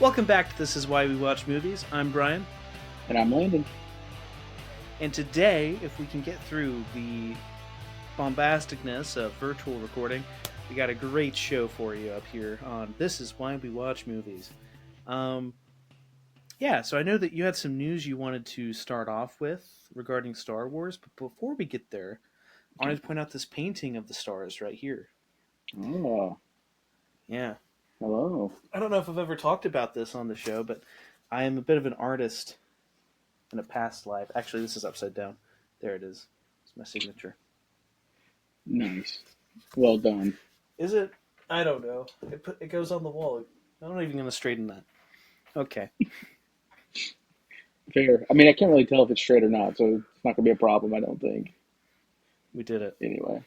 Welcome back to This Is Why We Watch Movies. I'm Brian. And I'm Landon. And today, if we can get through the bombasticness of virtual recording, we got a great show for you up here on This Is Why We Watch Movies. Um, so I know that you had some news you wanted to start off with regarding Star Wars, but before we get there, I wanted to point out this painting of the stars right here. Oh, Yeah. hello. I don't know if I've ever talked about this on the show, but I am a bit of an artist in a past life. Actually, this is upside down. There it is. It's my signature. Nice. Well done. Is it? I don't know. It goes on the wall. I'm not even going to straighten that. Okay. Fair. I mean, I can't really tell if it's straight or not, so it's not going to be a problem, I don't think. We did it. Anyway.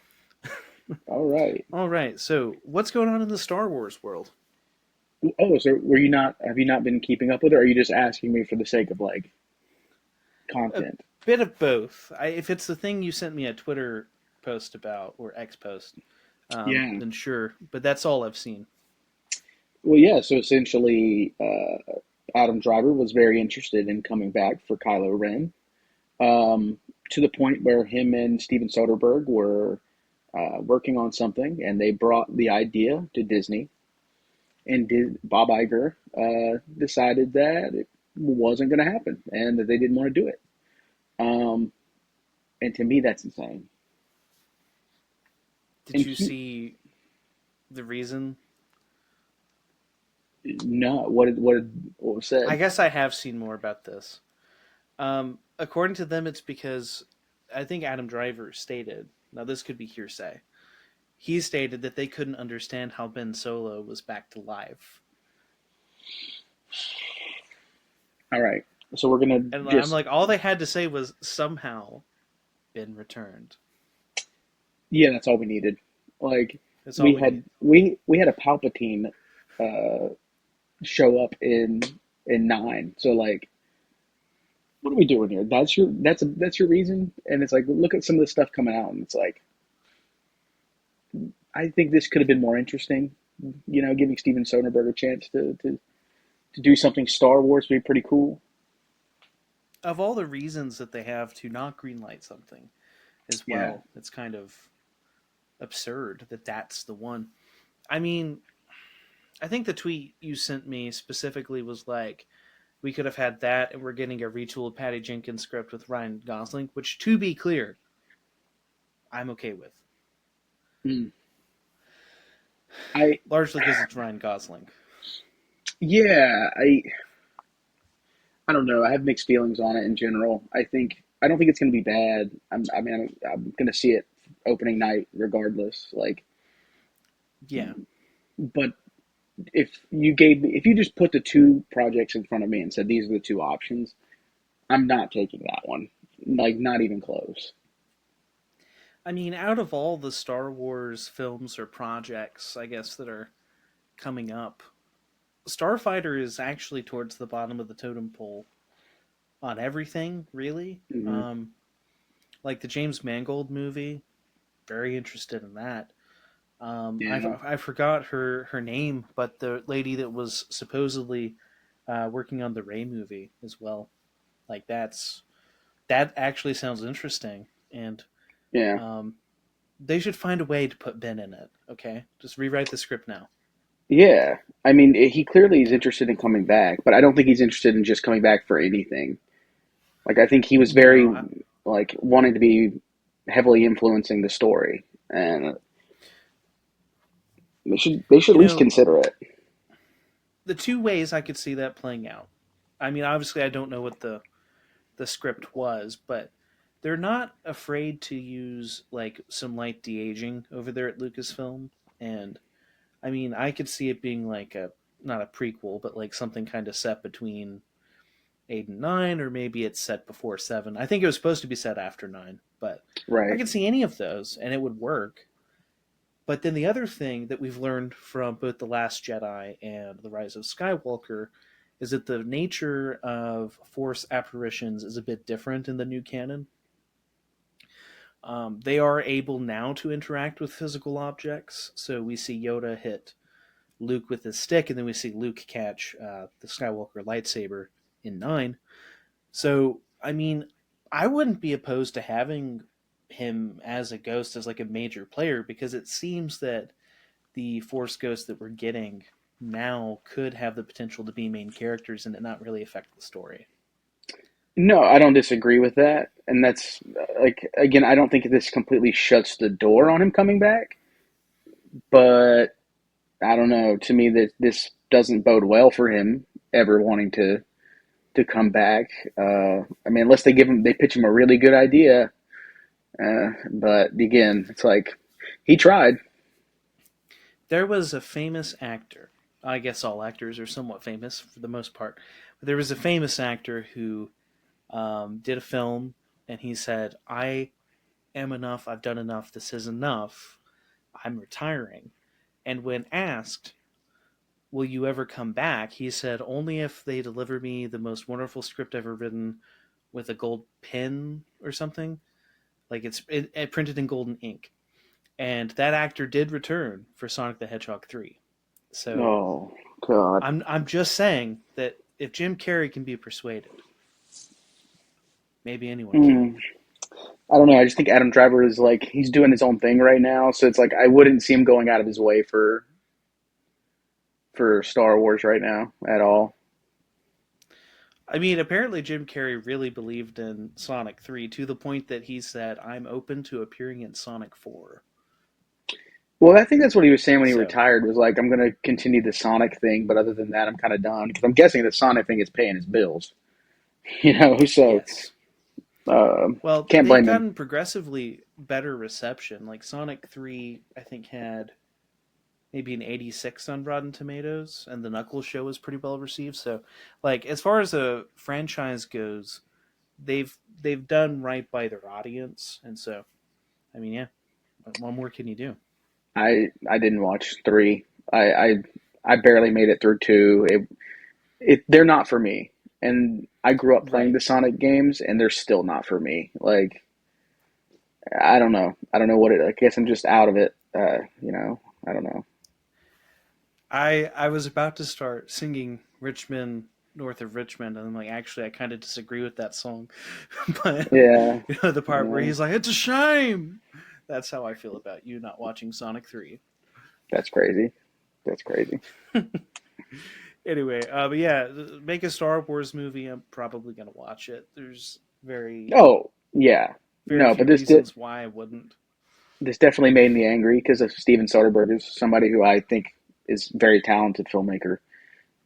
All right. All right. So, what's going on in the Star Wars world? Oh, so have you not been keeping up with it, or are you just asking me for the sake of, like, A content? bit of both. If it's the thing you sent me a Twitter post about, or X post, Yeah. then sure. But that's all I've seen. Well, yeah, so essentially, Adam Driver was very interested in coming back for Kylo Ren, to the point where him and Steven Soderbergh were working on something, and they brought the idea to Disney. And Bob Iger decided that it wasn't going to happen and that they didn't want to do it. Um, and to me, that's insane. Did And you see the reason? no, what was I said? guess I have seen more about this. According to them, it's because I think Adam Driver stated. Now, this could be hearsay. He stated that they couldn't understand how Ben Solo was back to life, All right, so we're gonna and I'm just like, all they had to say was somehow Ben returned. that's all we needed. Like That's all we need. we had a Palpatine uh, show up in nine. So like, what are we doing here? That's your reason. And it's like, look at some of the stuff coming out, and it's like, I think this could have been more interesting. Giving Steven Soderbergh a chance to do something Star Wars would be pretty cool. Of all the reasons that they have to not greenlight something, as Yeah, well, it's kind of absurd that that's the one. I mean, I think the tweet you sent me specifically was like, we could have had that, and we're getting a retooled Patty Jenkins script with Ryan Gosling, which, to be clear, I'm okay with. mm. I Largely because it's Ryan Gosling. yeah, I don't know. I have mixed feelings on it in general. I don't think it's going to be bad. I'm going to see it opening night regardless. Like, Yeah. but if you just put the two projects in front of me and said these are the two options, I'm not taking that one. Like, not even close. I mean, out of all the Star Wars films or projects, I guess, that are coming up, Starfighter is actually towards the bottom of the totem pole on everything, really. Hmm. Like the James Mangold movie, very interested in that. Yeah. I forgot her name, but the lady that was supposedly working on the Ray movie as well. Like that actually sounds interesting, and Yeah. um, they should find a way to put Ben in it. Okay, just rewrite the script now. Yeah. I mean, he clearly is interested in coming back, but I don't think he's interested in just coming back for anything. Like, I think he was very, No, like, wanting to be heavily influencing the story, and they should at you least know consider it. the two ways I could see that playing out. I mean, obviously, I don't know what the script was, but they're not afraid to use like some light de aging over there at Lucasfilm, and I mean, I could see it being like a not a prequel, but like something kind of set between 8 and 9, or maybe it's set before 7. I think it was supposed to be set after 9, but I Right. could see any of those and it would work. But then the other thing that we've learned from both The Last Jedi and The Rise of Skywalker is that the nature of Force apparitions is a bit different in the new canon. They are able now to interact with physical objects, so we see Yoda hit Luke with his stick, and then we see Luke catch the Skywalker lightsaber in 9. So, I mean, I wouldn't be opposed to having him as a ghost as like a major player, because it seems that the Force ghosts that we're getting now could have the potential to be main characters and it not really affect the story. No, I don't disagree with that. And that's like again, I don't think this completely shuts the door on him coming back, but I don't know. To me, that this doesn't bode well for him ever wanting to come back. I mean, unless they pitch him a really good idea. But again, it's like he tried. There was a famous actor. I guess all actors are somewhat famous for the most part. But there was a famous actor who did a film, and he said, "I am enough. I've done enough. This is enough. I'm retiring." And when asked, "Will you ever come back?" he said, "Only if they deliver me the most wonderful script ever written with a gold pen or something. Like it printed in golden ink." And that actor did return for Sonic the Hedgehog 3. So Oh God. I'm just saying that if Jim Carrey can be persuaded, maybe anyone can. Hmm. I don't know. I just think Adam Driver is like he's doing his own thing right now, so it's like I wouldn't see him going out of his way for Star Wars right now at all. I mean, apparently Jim Carrey really believed in Sonic 3 to the point that he said, "I'm open to appearing in Sonic 4." Well, I think that's what he was saying when he So, retired was like I'm going to continue the Sonic thing, but other than that, I'm kind of done because I'm guessing the Sonic thing is paying his bills, you know. So yes. uh, Well, can't they've blame him. gotten progressively better reception. Like Sonic 3, I think, had maybe an 86 on Rotten Tomatoes, and the Knuckles show was pretty well received. So, like as far as a franchise goes, they've done right by their audience, and so I mean, yeah, what more can you do? I didn't watch three. I barely made it through two. They're not for me. And I grew up playing Right. the Sonic games, and they're still not for me. Like I don't know. I don't know what it. I guess I'm just out of it. I don't know. I was about to start singing Richmond North of Richmond, and I'm like, actually, I kind of disagree with that song. But Yeah, the part where yeah. he's like, "It's a shame." That's how I feel about you not watching Sonic 3. That's crazy. That's crazy. Anyway, but yeah, make a Star Wars movie. I'm probably gonna watch it. There's Oh, yeah. very No, but few reasons why I wouldn't. this definitely made me angry because of Steven Soderbergh is somebody who I think is very talented filmmaker.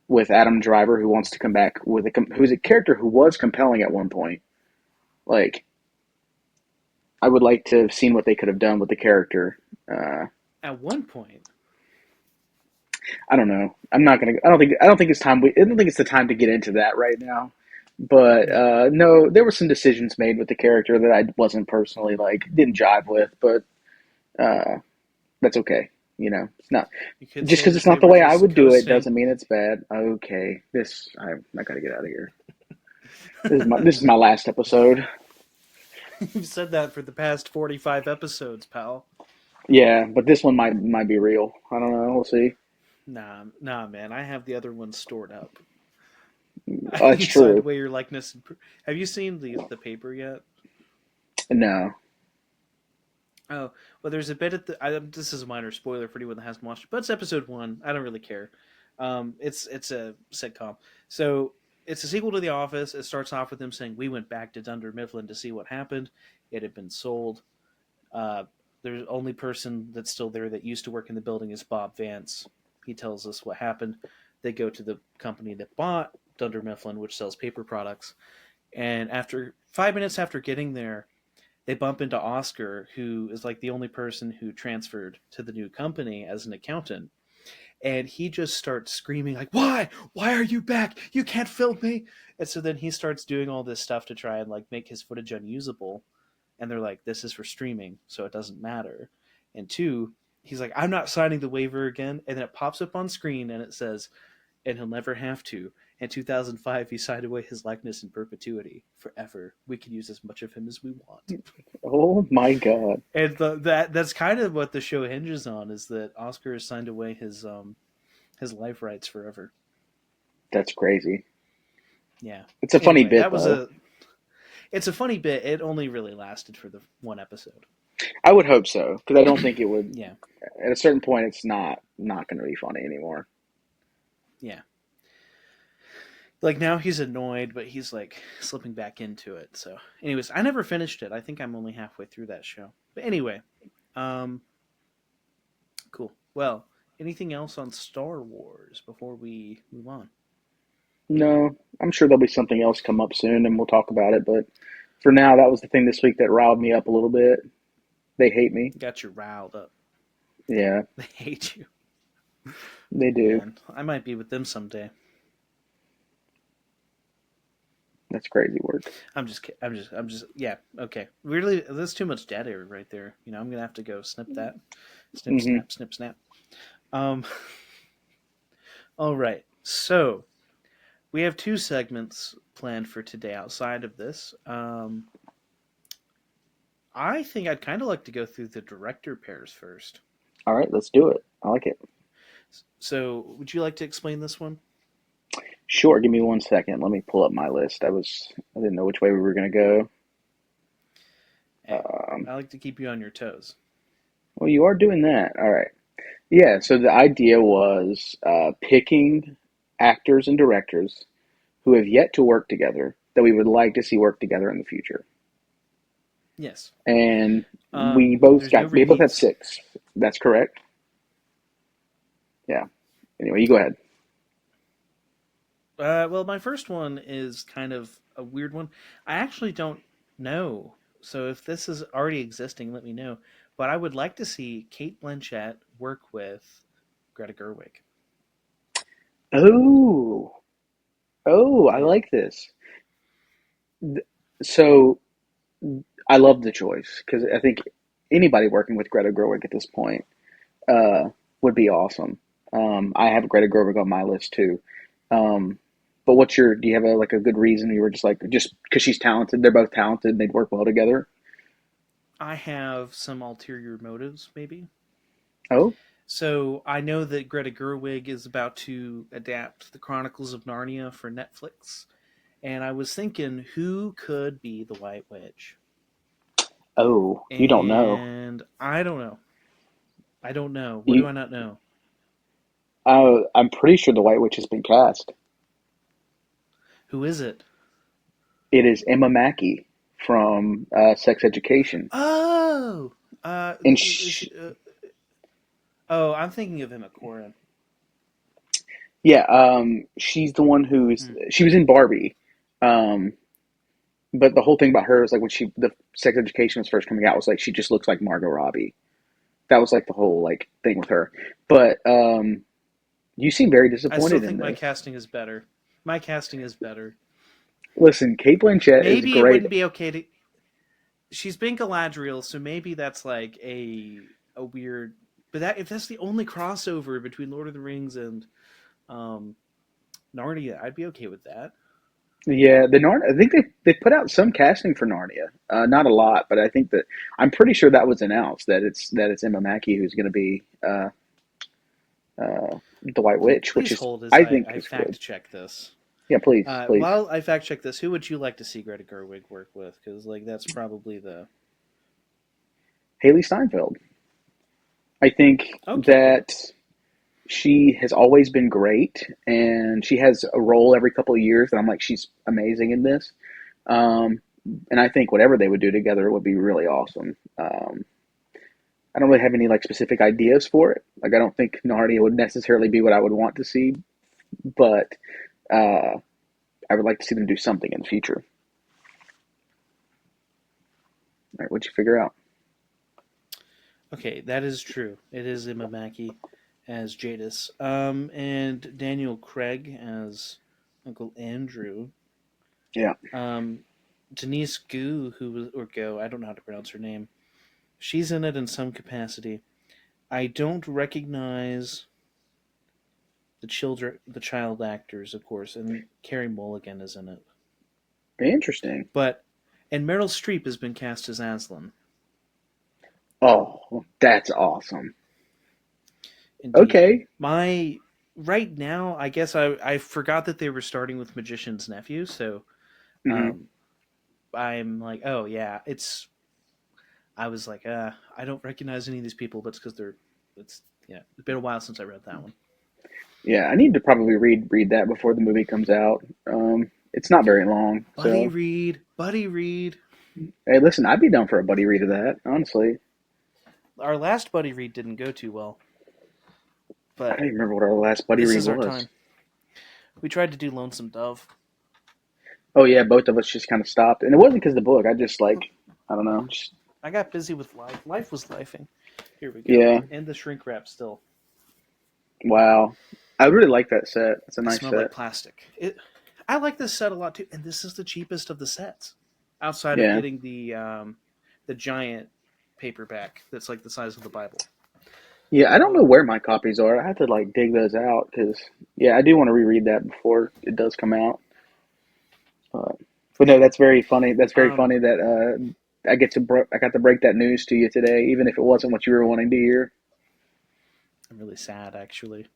With Adam Driver, who wants to come back with who's a character who was compelling at one point. Like, I would like to have seen what they could have done with the character. Uh, At one point, I don't know. I'm not gonna. I don't think it's time. I don't think it's the time to get into that right now. But no, no, there were some decisions made with the character that I wasn't personally like didn't jive with. But uh, that's okay. You know, it's not you could just say because it's that they not the were way I just would do it coasting. doesn't mean it's bad. Okay, I gotta get out of here. This is my last episode. You've said that for the past 45 episodes, pal. Yeah, but this one might be real. I don't know. We'll see. Nah, nah, man. I have the other ones stored up. That's You signed true. away your likeness. Have you seen the paper yet? No. Oh, well, there's a bit at the. This is a minor spoiler for anyone that hasn't watched it, but it's episode 1. I don't really care. It's a sitcom, so it's a sequel to The Office. It starts off with them saying, "We went back to Dunder Mifflin to see what happened. It had been sold. Uh, the only person that's still there that used to work in the building is Bob Vance. He tells us what happened. They go to the company that bought Dunder Mifflin, which sells paper products, and after 5 minutes after getting there, they bump into Oscar, who is like the only person who transferred to the new company as an accountant. And he just starts screaming like, why are you back, you can't film me. And so then he starts doing all this stuff to try and like make his footage unusable, and they're like, this is for streaming, so it doesn't matter. And two, he's like, I'm not signing the waiver again. And then it pops up on screen and it says, and he'll never have to. In 2005, he signed away his likeness in perpetuity forever. We can use as much of him as we want. Oh my God. And that's kind of what the show hinges on, is that Oscar has signed away his life rights forever. That's crazy. Yeah. It's a funny Anyway, bit that was though. a. It's a funny bit. It only really lasted for the one episode. I would hope so because I don't think it would. Yeah. At a certain point, it's not going to be funny anymore. Yeah. Like now he's annoyed, but he's like slipping back into it. So, anyways, I never finished it. I think I'm only halfway through that show. But anyway, um, cool. Well, anything else on Star Wars before we move on? No, I'm sure there'll be something else come up soon, and we'll talk about it. But for now, that was the thing this week that riled me up a little bit. They hate me. Got you riled up. Yeah, They hate you, they do. man. I might be with them someday. That's crazy work. I'm just. Yeah. Okay. Really, that's too much dead air right there. I'm gonna have to go snip that. Snip, Hmm. snap, snip, snap. Um. All right. So we have two segments planned for today outside of this. I think I'd kind of like to go through the director pairs first. All right, let's do it. I like it. So, would you like to explain this one? Sure, give me 1 second. Let me pull up my list. I didn't know which way we were going to go. Hey, I like to keep you on your toes. Well, you are doing that. All right. Yeah, so the idea was picking actors and directors who have yet to work together that we would like to see work together in the future. Yes. And we There's no both have repeats. six. That's correct. Yeah. Anyway, you go ahead. Well, my first one is kind of a weird one. I actually don't know. So, if this is already existing, let me know. But I would like to see Kate Blanchett work with Greta Gerwig. Oh, I Yeah. like this. So I love the choice because I think anybody working with Greta Gerwig at this point uh, would be awesome. I have Greta Gerwig on my list too. Um, but do you have a good reason you were just because she's talented, they're both talented, and they'd work well together? I have some ulterior motives, maybe. Oh, So I know that Greta Gerwig is about to adapt the Chronicles of Narnia for Netflix, and I was thinking who could be the White Witch, you don't know. and I don't know. I don't know. What do You, I not know? I'm pretty sure the White Witch has been cast. Who is it? It is Emma Mackey from Sex Education, Oh, and is she, oh, I'm thinking of Emma Corrin. yeah, she's the one Hmm. she was in Barbie. Um, But the whole thing about her is like when the Sex Education was first coming out was like she just looks like Margot Robbie. That was like the whole like thing with her. But you seem very I still disappointed in think my this. casting is better. My casting is better. Listen, Kate Blanchett is Maybe it great. wouldn't be okay to. She's been Galadriel, so maybe that's like a weird. But that if that's the only crossover between Lord of the Rings and um, Narnia, I'd be okay with that. Yeah, the Narnia. I think they put out some casting for Narnia. Not a lot, but I think that I'm pretty sure that was announced that it's Emma Mackey who's going to be the White Please, Witch, which please is hold as I I think is good. fact check this. Yeah, please, please. While I fact check this, who would you like to see Greta Gerwig work with? Because like that's probably the Haley Steinfeld. I think okay. that she has always been great, and she has a role every couple of years, and I'm like, she's amazing in this. Um, and I think whatever they would do together would be really awesome. I don't really have any like specific ideas for it. Like, I don't think Narnia would necessarily be what I would want to see, but uh, I would like to see them do something in the future. All right, what'd you figure out? Okay, that is true. It is Emma Mackey as Jadis, and Daniel Craig as Uncle Andrew. Yeah, Um, Denise Gu, who was or Go, I don't know how to pronounce her name. She's in it in some capacity. I don't recognize the child actors, of course, and Carrie Mulligan is in it. interesting. But and Meryl Streep has been cast as Aslan. Oh, that's awesome. Indeed, Okay, my right now, I guess I forgot that they were starting with Magician's Nephew, so Hmm. um, I'm like, oh yeah, it's. I was like, I don't recognize any of these people, but it's because they're. It's yeah, it's been a while since I read that one. Yeah, I need to probably read that before the movie comes out. It's not very long, Buddy so Reed, Buddy Reed. hey, listen, I'd be down for a buddy read of that. Honestly, Our last Buddy Reed didn't go too well, I but don't even remember what our last buddy this read is our was. time. We tried to do Lonesome Dove. Oh yeah, both of us just kind of stopped, and it wasn't because of the book. I just like, I don't know. Just, I got busy with life. Life was lifing. Here we go. yeah, And the shrink wrap still. wow. I really like that set. It's a It nice smelled set. like plastic. I like this set a lot too, and this is the cheapest of the sets, outside of Yeah. getting the giant paperback that's like the size of the Bible. Yeah, I don't know Uh, where my copies are. I have to like dig those out because yeah, I do want to reread that before it does come out. Uh, but no, that's very funny. That's very um, funny that I got to break that news to you today, even if it wasn't what you were wanting to hear. I'm really sad actually.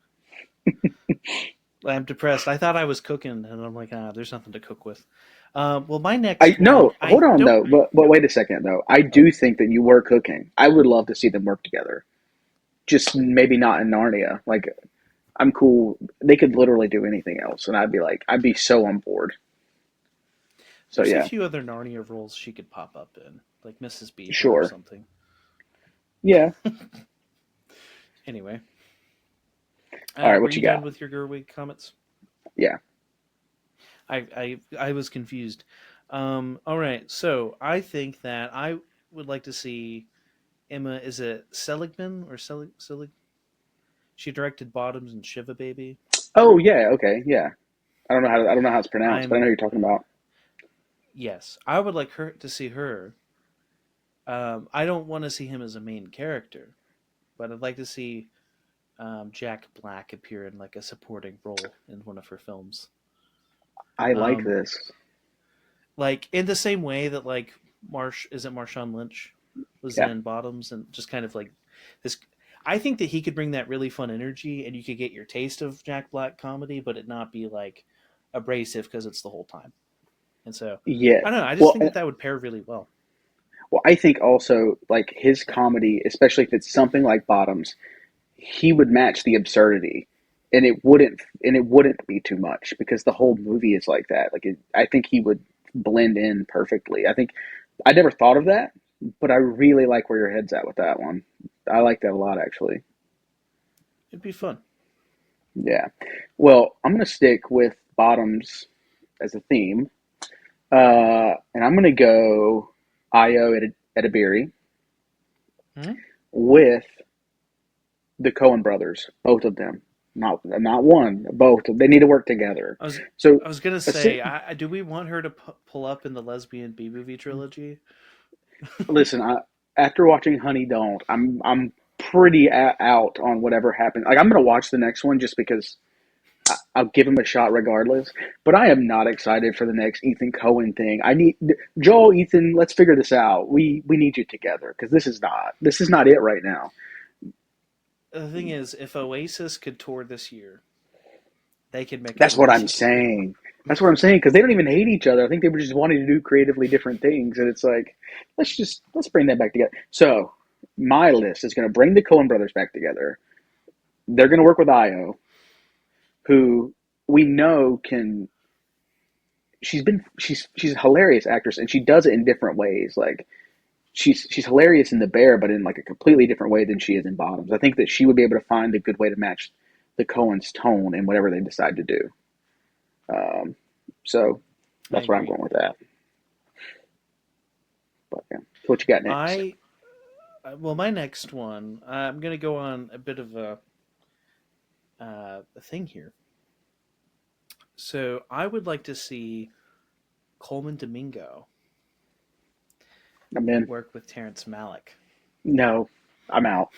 I'm depressed. I thought I was cooking, and I'm like, there's nothing to cook with. Well, my I next one, no, hold I on don't. though, but wait a second though. I Oh, do think that you were cooking. I would love to see them work together. Just maybe not in Narnia. Like I'm cool. They could literally do anything else, and I'd be like, I'd be so on board. So there's a yeah, few other Narnia roles she could pop up in, like Mrs. Beaver or sure. something. Yeah. Anyway, All right, were what you you done got? with your Gerwig comments? Yeah. I was confused. All right, so I think that I would like to see Emma. Is it Seligman or Selig? She directed Bottoms and Shiva Baby. Oh yeah. Okay. Yeah. I don't know how it's pronounced, but I know I'm who you're talking about. yes, I would like her to see her. I don't want to see him as a main character, but I'd like to see Jack Black appear in like a supporting role in one of her films. I like Um, this. like in the same way that like Marshawn Lynch was Yeah. in Bottoms and just kind of like this. I think that he could bring that really fun energy, and you could get your taste of Jack Black comedy, but it not be like abrasive because it's the whole time. And so Yeah. I don't know. I just Well, think that that would pair really well. well, I think also like his comedy, especially if it's something like Bottoms, he would match the absurdity, and it wouldn't be too much because the whole movie is like that. I think he would blend in perfectly. I think I never thought of that, but I really like where your head's at with that one. I like that a lot, actually. It'd be fun. Yeah. Well, I'm gonna stick with Bottoms as a theme, and I'm gonna go Io at Iberi Hmm? with the Coen brothers, both of them. Not one, both. They need to work together. I was So, I was gonna say, do we want her to pull up in the lesbian B movie trilogy? listen, after watching Honey Don't, I'm pretty out on whatever happened. Like I'm gonna watch the next one just because I'll give him a shot regardless. But I am not excited for the next Ethan Cohen thing. I need Joel, Ethan. Let's figure this out. We need you together because this is not it right now. The thing is, if Oasis could tour this year, they could make a That's what really I'm good saying. That's what I'm saying because they don't even hate each other. I think they were just wanting to do creatively different things, and it's like let's bring that back together. So my list is going to bring the Coen brothers back together. They're going to work with Io, who we know can. She's a hilarious actress, and she does it in different ways. Like she's hilarious in The Bear, but in like a completely different way than she is in Bottoms. I think that she would be able to find a good way to match the Coens' tone in whatever they decide to do. Um, so I that's where I'm agree. going with that. But yeah, so what you got next? I well, my next one, I'm gonna go on a bit of a thing here. So I would like to see Coleman Domingo I'm in. work with Terrence Malick. No, I'm out.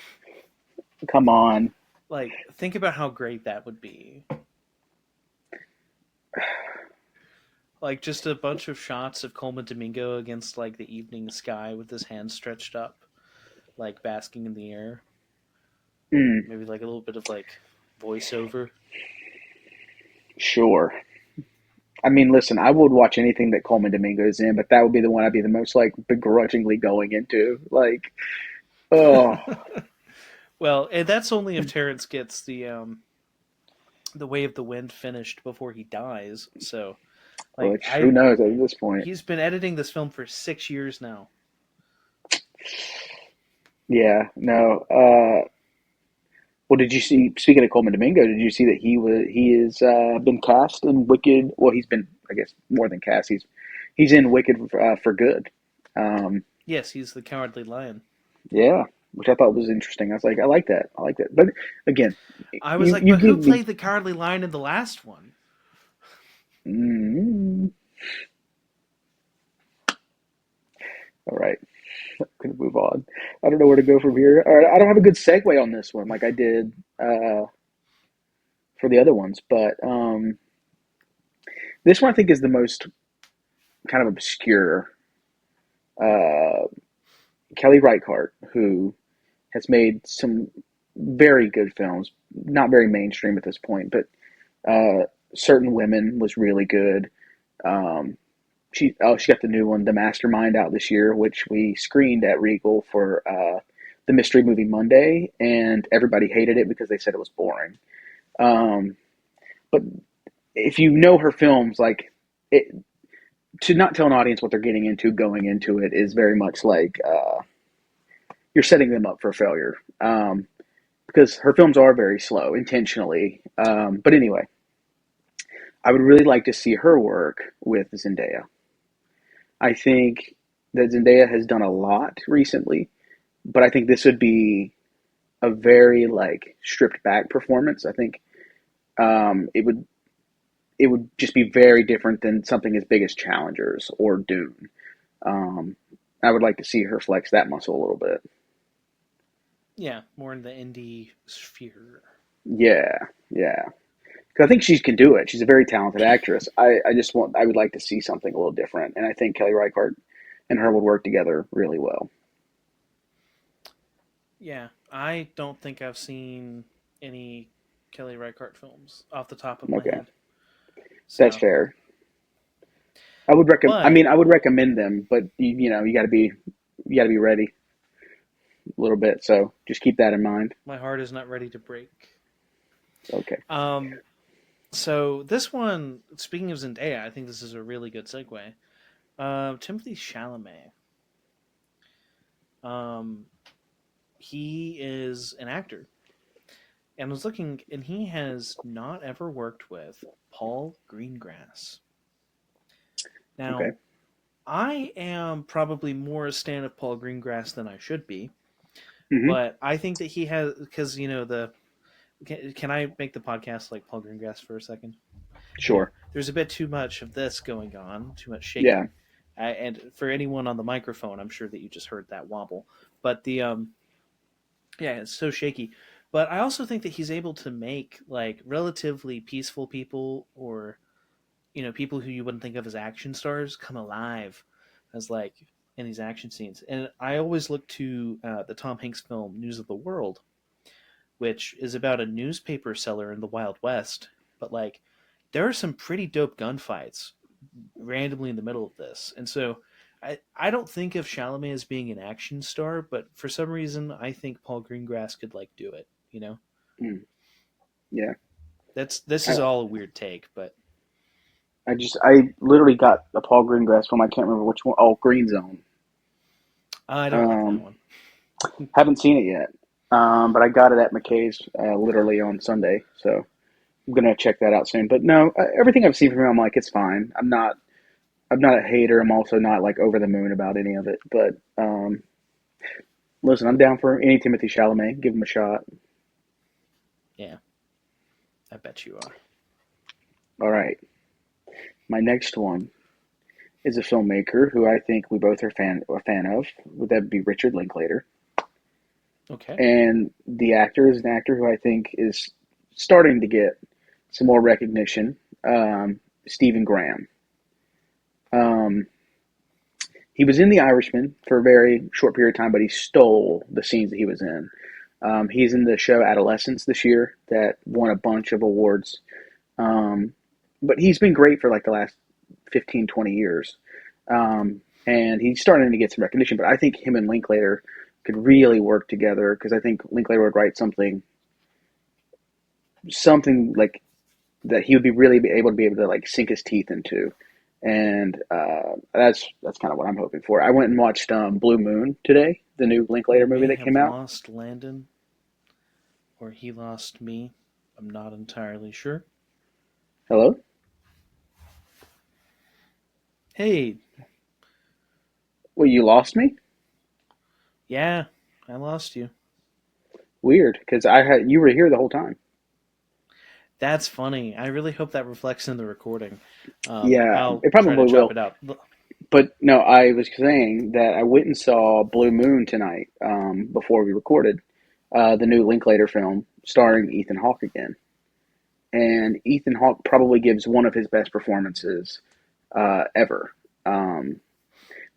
Come on. Like, think about how great that would be. Like, just a bunch of shots of Coleman Domingo against like the evening sky with his hands stretched up, like basking in the air. Mm, Maybe like a little bit of like. voiceover. Sure. I mean, listen, I would watch anything that Coleman Domingo's in, but that would be the one I'd be the most like begrudgingly going into. Like, oh, Well, and that's only if Terrence gets the Way of the Wind finished before he dies. So, like, which who knows at this point? he's been editing this film for 6 years now. Yeah, no. Well, did you see? Speaking of Coleman Domingo, did you see that he is been cast in Wicked? Well, he's been, I guess, more than cast. He's in Wicked for good. Um, Yes, he's the Cowardly Lion. yeah, which I thought was interesting. I was like, I like that. I like that. But again, I was you like, you but who give me. played the Cowardly Lion in the last one? Mm, all right, I'm gonna move on. I don't know where to go from here. All right, I don't have a good segue on this one like I did for the other ones, but this one I think is the most kind of obscure. Uh, Kelly Reichardt, who has made some very good films, not very mainstream at this point, but Certain Women was really good. Um, she got the new one, The Mastermind, out this year, which we screened at Regal for the Mystery Movie Monday, and everybody hated it because they said it was boring. Um, but if you know her films, like it, to not tell an audience what they're getting into going into it is very much like you're setting them up for failure. Because her films are very slow intentionally. But anyway, I would really like to see her work with Zendaya. I think that Zendaya has done a lot recently, but I think this would be a very like stripped back performance. I think it would just be very different than something as big as Challengers or Dune. Um, I would like to see her flex that muscle a little bit. Yeah, more in the indie sphere. Yeah, yeah. 'Cause I think she can do it. She's a very talented actress. I would like to see something a little different, and I think Kelly Reichardt and her would work together really well. Yeah, I don't think I've seen any Kelly Reichardt films off the top of my Okay, head. that's So, fair. I would recommend. I but mean, I would recommend them, but you got to be ready a little bit. So just keep that in mind. my heart is not ready to break. Okay. Um, so this one, speaking of Zendaya, I think this is a really good segue. Timothy Chalamet. Um, he is an actor, and I was looking, and he has not ever worked with Paul Greengrass. Okay. Now, I am probably more a stan of Paul Greengrass than I should be, Hmm. but I think that he has because the can I make the podcast like Paul Greengrass for a second? Sure. There's a bit too much of this going on, too much Yeah. shaking, and for anyone on the microphone, I'm sure that you just heard that wobble. But yeah, it's so shaky. But I also think that he's able to make like relatively peaceful people, or people who you wouldn't think of as action stars, come alive as like in these action scenes. And I always look to the Tom Hanks film News of the World, which is about a newspaper seller in the Wild West. But like, there are some pretty dope gunfights randomly in the middle of this, and so I don't think of Chalamet as being an action star, but for some reason I think Paul Greengrass could like do it. Mm, yeah. This I, is all a weird take, but I literally got a Paul Greengrass film. I can't remember which one. Oh, Green Zone. I don't like that Um, one. haven't seen it yet. But I got it at McKay's literally on Sunday, so I'm gonna check that out soon. But no, everything I've seen from him, I'm like, it's fine. I'm not a hater. I'm also not like over the moon about any of it. But listen, I'm down for any Timothy Chalamet. Give him a shot. Yeah, I bet you are. All right, my next one is a filmmaker who I think we both are a fan of. Would that be Richard Linklater? Okay. And the actor is an actor who I think is starting to get some more recognition. Stephen Graham. Um, he was in The Irishman for a very short period of time, but he stole the scenes that he was in. He's in the show Adolescence this year that won a bunch of awards. Um, but he's been great for like the last 15, 20 years. And he's starting to get some recognition. But I think him and Linklater could really work together because I think Linklater would write something like that he would be really be able to like sink his teeth into. And that's kind of what I'm hoping for. I went and watched Blue Moon today, the new We Linklater movie may that have came out. lost Landon, or he lost me. I'm not entirely sure. Hello? Hey, Well, you lost me? yeah, I lost you. Weird, because I had you were here the whole time. That's funny. I really hope that reflects in the recording. Yeah, I'll it try to probably chop will. it out. But no, I was saying that I went and saw Blue Moon tonight before we recorded the new Linklater film starring Ethan Hawke again. And Ethan Hawke probably gives one of his best performances ever. Um,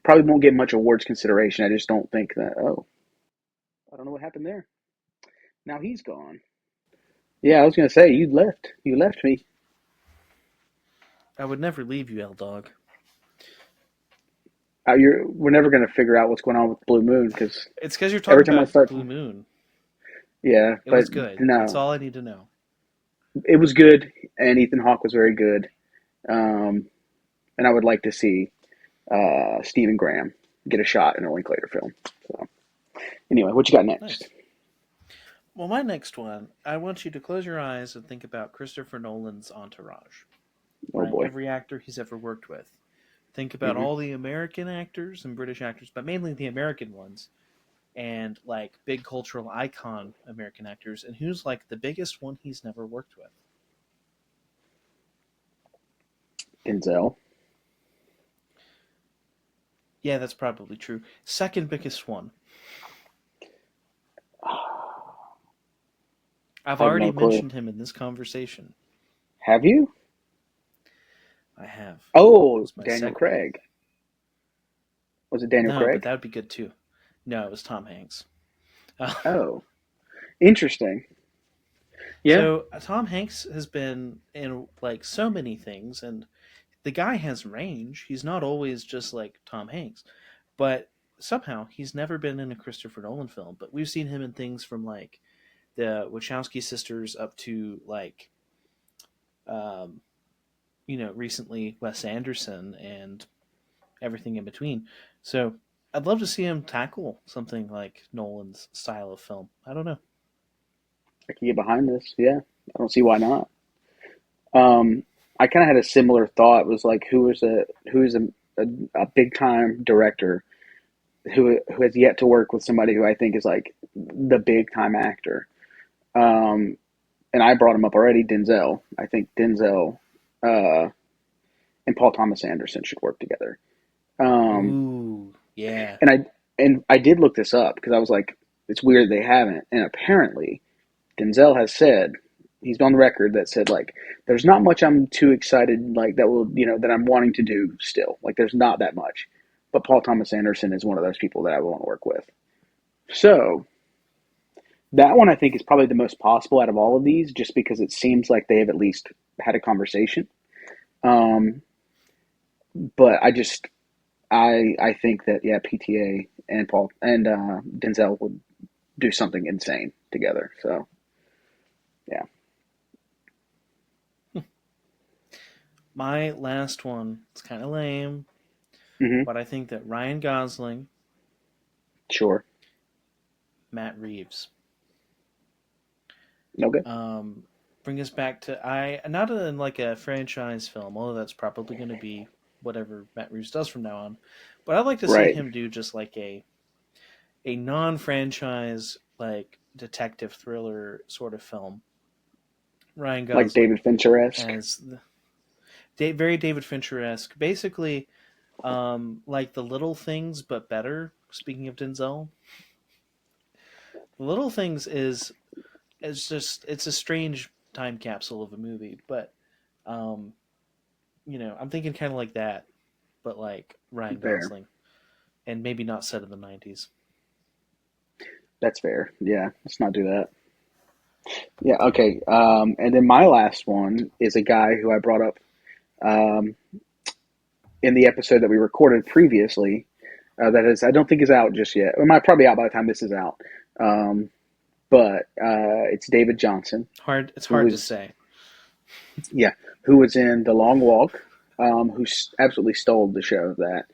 Probably won't get much awards consideration. I just don't think that. Oh, I don't know what happened there. Now he's gone. Yeah, I was gonna say you left. You left me. I would never leave you, L Dog. We're never gonna figure out what's going on with Blue Moon because It's because you're talking every time I about start, Blue Moon. yeah, It but was good. That's no, all I need to know. it was good, and Ethan Hawke was very good. Um, and I would like to see Stephen Graham get a shot in a Linklater film. So anyway, what you got next? Nice. Well, my next one, I want you to close your eyes and think about Christopher Nolan's entourage, Oh right? boy. Every actor he's ever worked with. Think about Hmm. all the American actors and British actors, but mainly the American ones, and like big cultural icon American actors, and who's like the biggest one he's never worked with. Denzel. Yeah, that's probably true. Second biggest one. I've I have already no clue. mentioned him in this conversation. Have you? I have. It Oh, was my Daniel segue. Craig. Was it Daniel No, but Craig? that would be good too. No, it was Tom Hanks. Uh, Oh, interesting. Yeah, so Tom Hanks has been in like so many things, and the guy has range. He's not always just like Tom Hanks, but somehow he's never been in a Christopher Nolan film. But we've seen him in things from like the Wachowski sisters up to like um, recently Wes Anderson and everything in between. So I'd love to see him tackle something like Nolan's style of film. I don't know. I can get behind this. Yeah, I don't see why not. Um, I kind of had a similar thought. It was like, who is a big time director who has yet to work with somebody who I think is like the big time actor. Um, and I brought him up already. Denzel. I think Denzel uh, and Paul Thomas Anderson should work together. Um, Ooh, yeah. and I did look this up because I was like, it's weird they haven't. And apparently, Denzel has said he's on the record that said like, there's not much I'm too excited like that will that I'm wanting to do still. Like, there's not that much. But Paul Thomas Anderson is one of those people that I want to work with. So that one I think is probably the most possible out of all of these, just because it seems like they have at least had a conversation. Um, but I think that yeah, PTA and Paul and Denzel would do something insane together. So yeah. My last one, it's kind of lame, Hmm. but I think that Ryan Gosling, Sure. Matt Reeves, Okay. um, bring us back to I not in like a franchise film, although that's probably going to be whatever Matt Reeves does from now on. But I'd like to see Right. him do just like a non-franchise like detective thriller sort of film. Ryan Like Gosling David Fincher esque. as very David Fincher esque, basically like the little things but better. Speaking of Denzel, the little things is it's a strange time capsule of a movie, but um, I'm thinking kind of like that, but like Ryan Fair. Gosling, and maybe not set in the '90s. That's fair. Yeah, let's not do that. Yeah, okay. And then my last one is a guy who I brought up um, in the episode that we recorded previously. That is, I don't think is out just yet. It might probably out by the time this is out. Um, but it's David Johnson, Hard. It's who hard to was say. yeah, who was in The Long Walk, who absolutely stole the show. That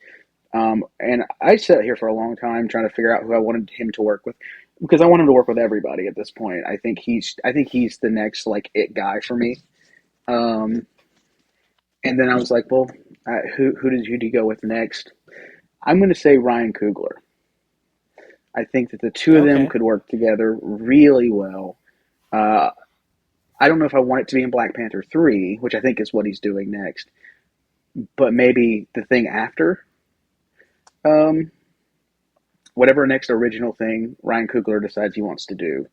and I sat here for a long time trying to figure out who I wanted him to work with because I want him to work with everybody at this point. I think he's the next like it guy for me. Um, and then I was like, well, who do you go with next? I'm going to say Ryan Coogler. I think that the two of them Okay. could work together really well. Uh, I don't know if I want it to be in Black Panther 3, which I think is what he's doing next, but maybe the thing after. Um, Whatever next original thing Ryan Coogler decides he wants to do,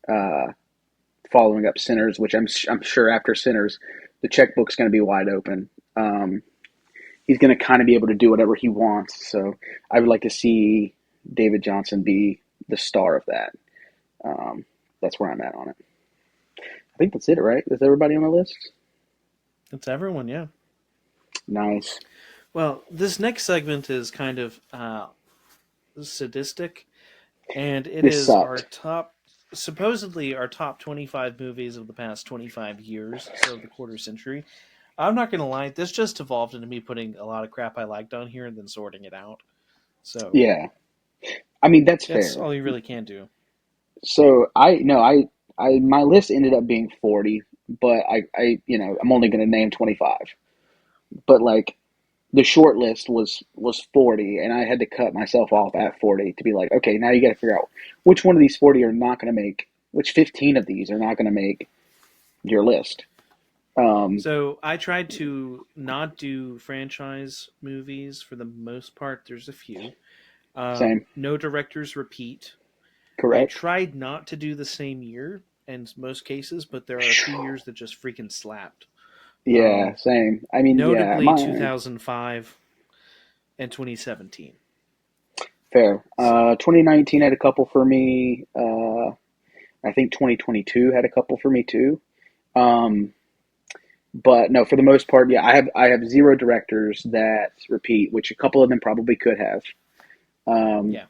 uh, following up Sinners, which I'm sure after Sinners, the checkbook's going to be wide open. He's going to kind of be able to do whatever he wants. So I would like to see David Johnson be the star of that. Um, that's where I'm at on it. I think that's it, right? Is everybody on the list? It's everyone. Yeah. Nice. Well, this next segment is kind of sadistic, and it This is our sucked. top, supposedly our top 25 movies of the past 25 years, so the quarter century. I'm not going to lie, this just evolved into me putting a lot of crap I liked on here and then sorting it out. So Yeah. I mean, that's that's fair. all you really can do. So I no, my list ended up being 40, but I'm only going to name 25. But like the short list was 40, and I had to cut myself off at 40 to be like, okay, now you got to figure out which one of these 40 are not going to make, which 15 of these are not going to make your list. Um, So I tried to not do franchise movies for the most part. There's a few. Same, No directors repeat. I correct. tried not to do the same year in most cases, but there are a few years that just freaking slapped. Yeah, Um, same. I mean, yeah, Notably my 2005 and 2017. fair. So 2019 had a couple for me. I think 2022 had a couple for me too. Um, but no, for the most part, yeah, I have zero directors that repeat, which a couple of them probably could have. Um, yeah,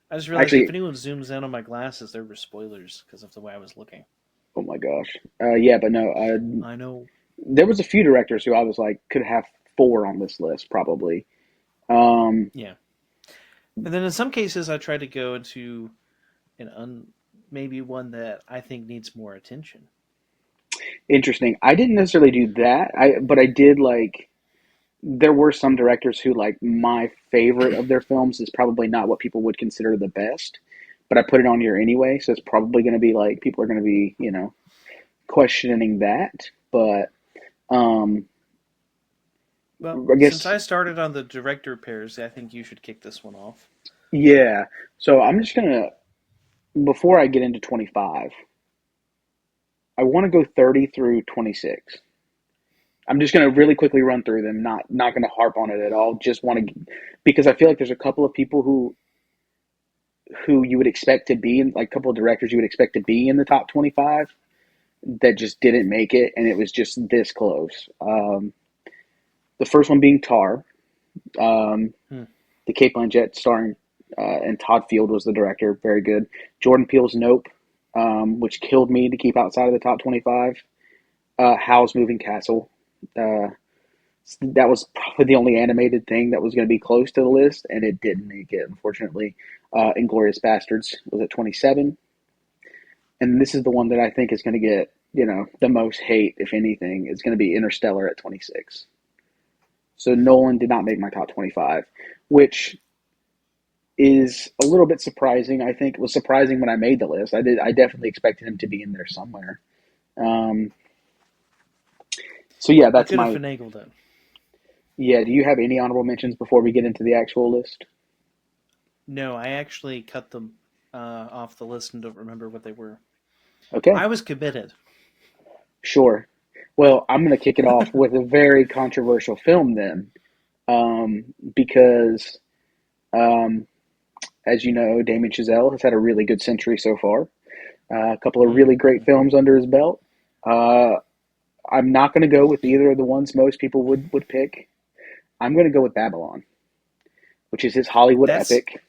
I just realized if Actually, anyone zooms in on my glasses, there were spoilers because of the way I was looking. oh my gosh, yeah, but no, I know. there was a few directors who I was like could have four on this list probably. Um, Yeah, and then in some cases, I tried to go into maybe one that I think needs more attention. Interesting. I didn't necessarily do that. But I did like. There were some directors who like my favorite of their films is probably not what people would consider the best, but I put it on here anyway, so it's probably going to be like people are going to be questioning that. But um, Well, I since guess I started on the director pairs, I think you should kick this one off. yeah. So I'm just gonna before I get into 25, I want to go 30 through 26. I'm just going to really quickly run through them, not going to harp on it at all. Just want to because I feel like there's a couple of people who you would expect to be in like a couple of directors you would expect to be in the top 25 that just didn't make it, and it was just this close. The first one being Tar, um, Hmm. the Kate Blanchett starring, and Todd Field was the director. Very good. Jordan Peele's Nope, which killed me to keep outside of the top 25. Howl's Moving Castle. Uh, that was probably the only animated thing that was going to be close to the list, and it didn't make it, unfortunately. Inglorious Bastards was at 27. And this is the one that I think is going to get, the most hate, if anything, is going to be Interstellar at 26. So Nolan did not make my top 25, which is a little bit surprising. I think it was surprising when I made the list. I definitely expected him to be in there somewhere. Um, so yeah, You that's could have my finagled it. yeah. Do you have any honorable mentions before we get into the actual list? No, I actually cut them off the list and don't remember what they were. Okay, I was committed. sure. Well, I'm going to kick it off with a very controversial film then, because um, as you know, Damien Chazelle has had a really good century so far. A couple of really great Mm-hmm. films under his belt. Uh, I'm not going to go with either of the ones most people would pick. I'm going to go with Babylon, which is his Hollywood That's epic.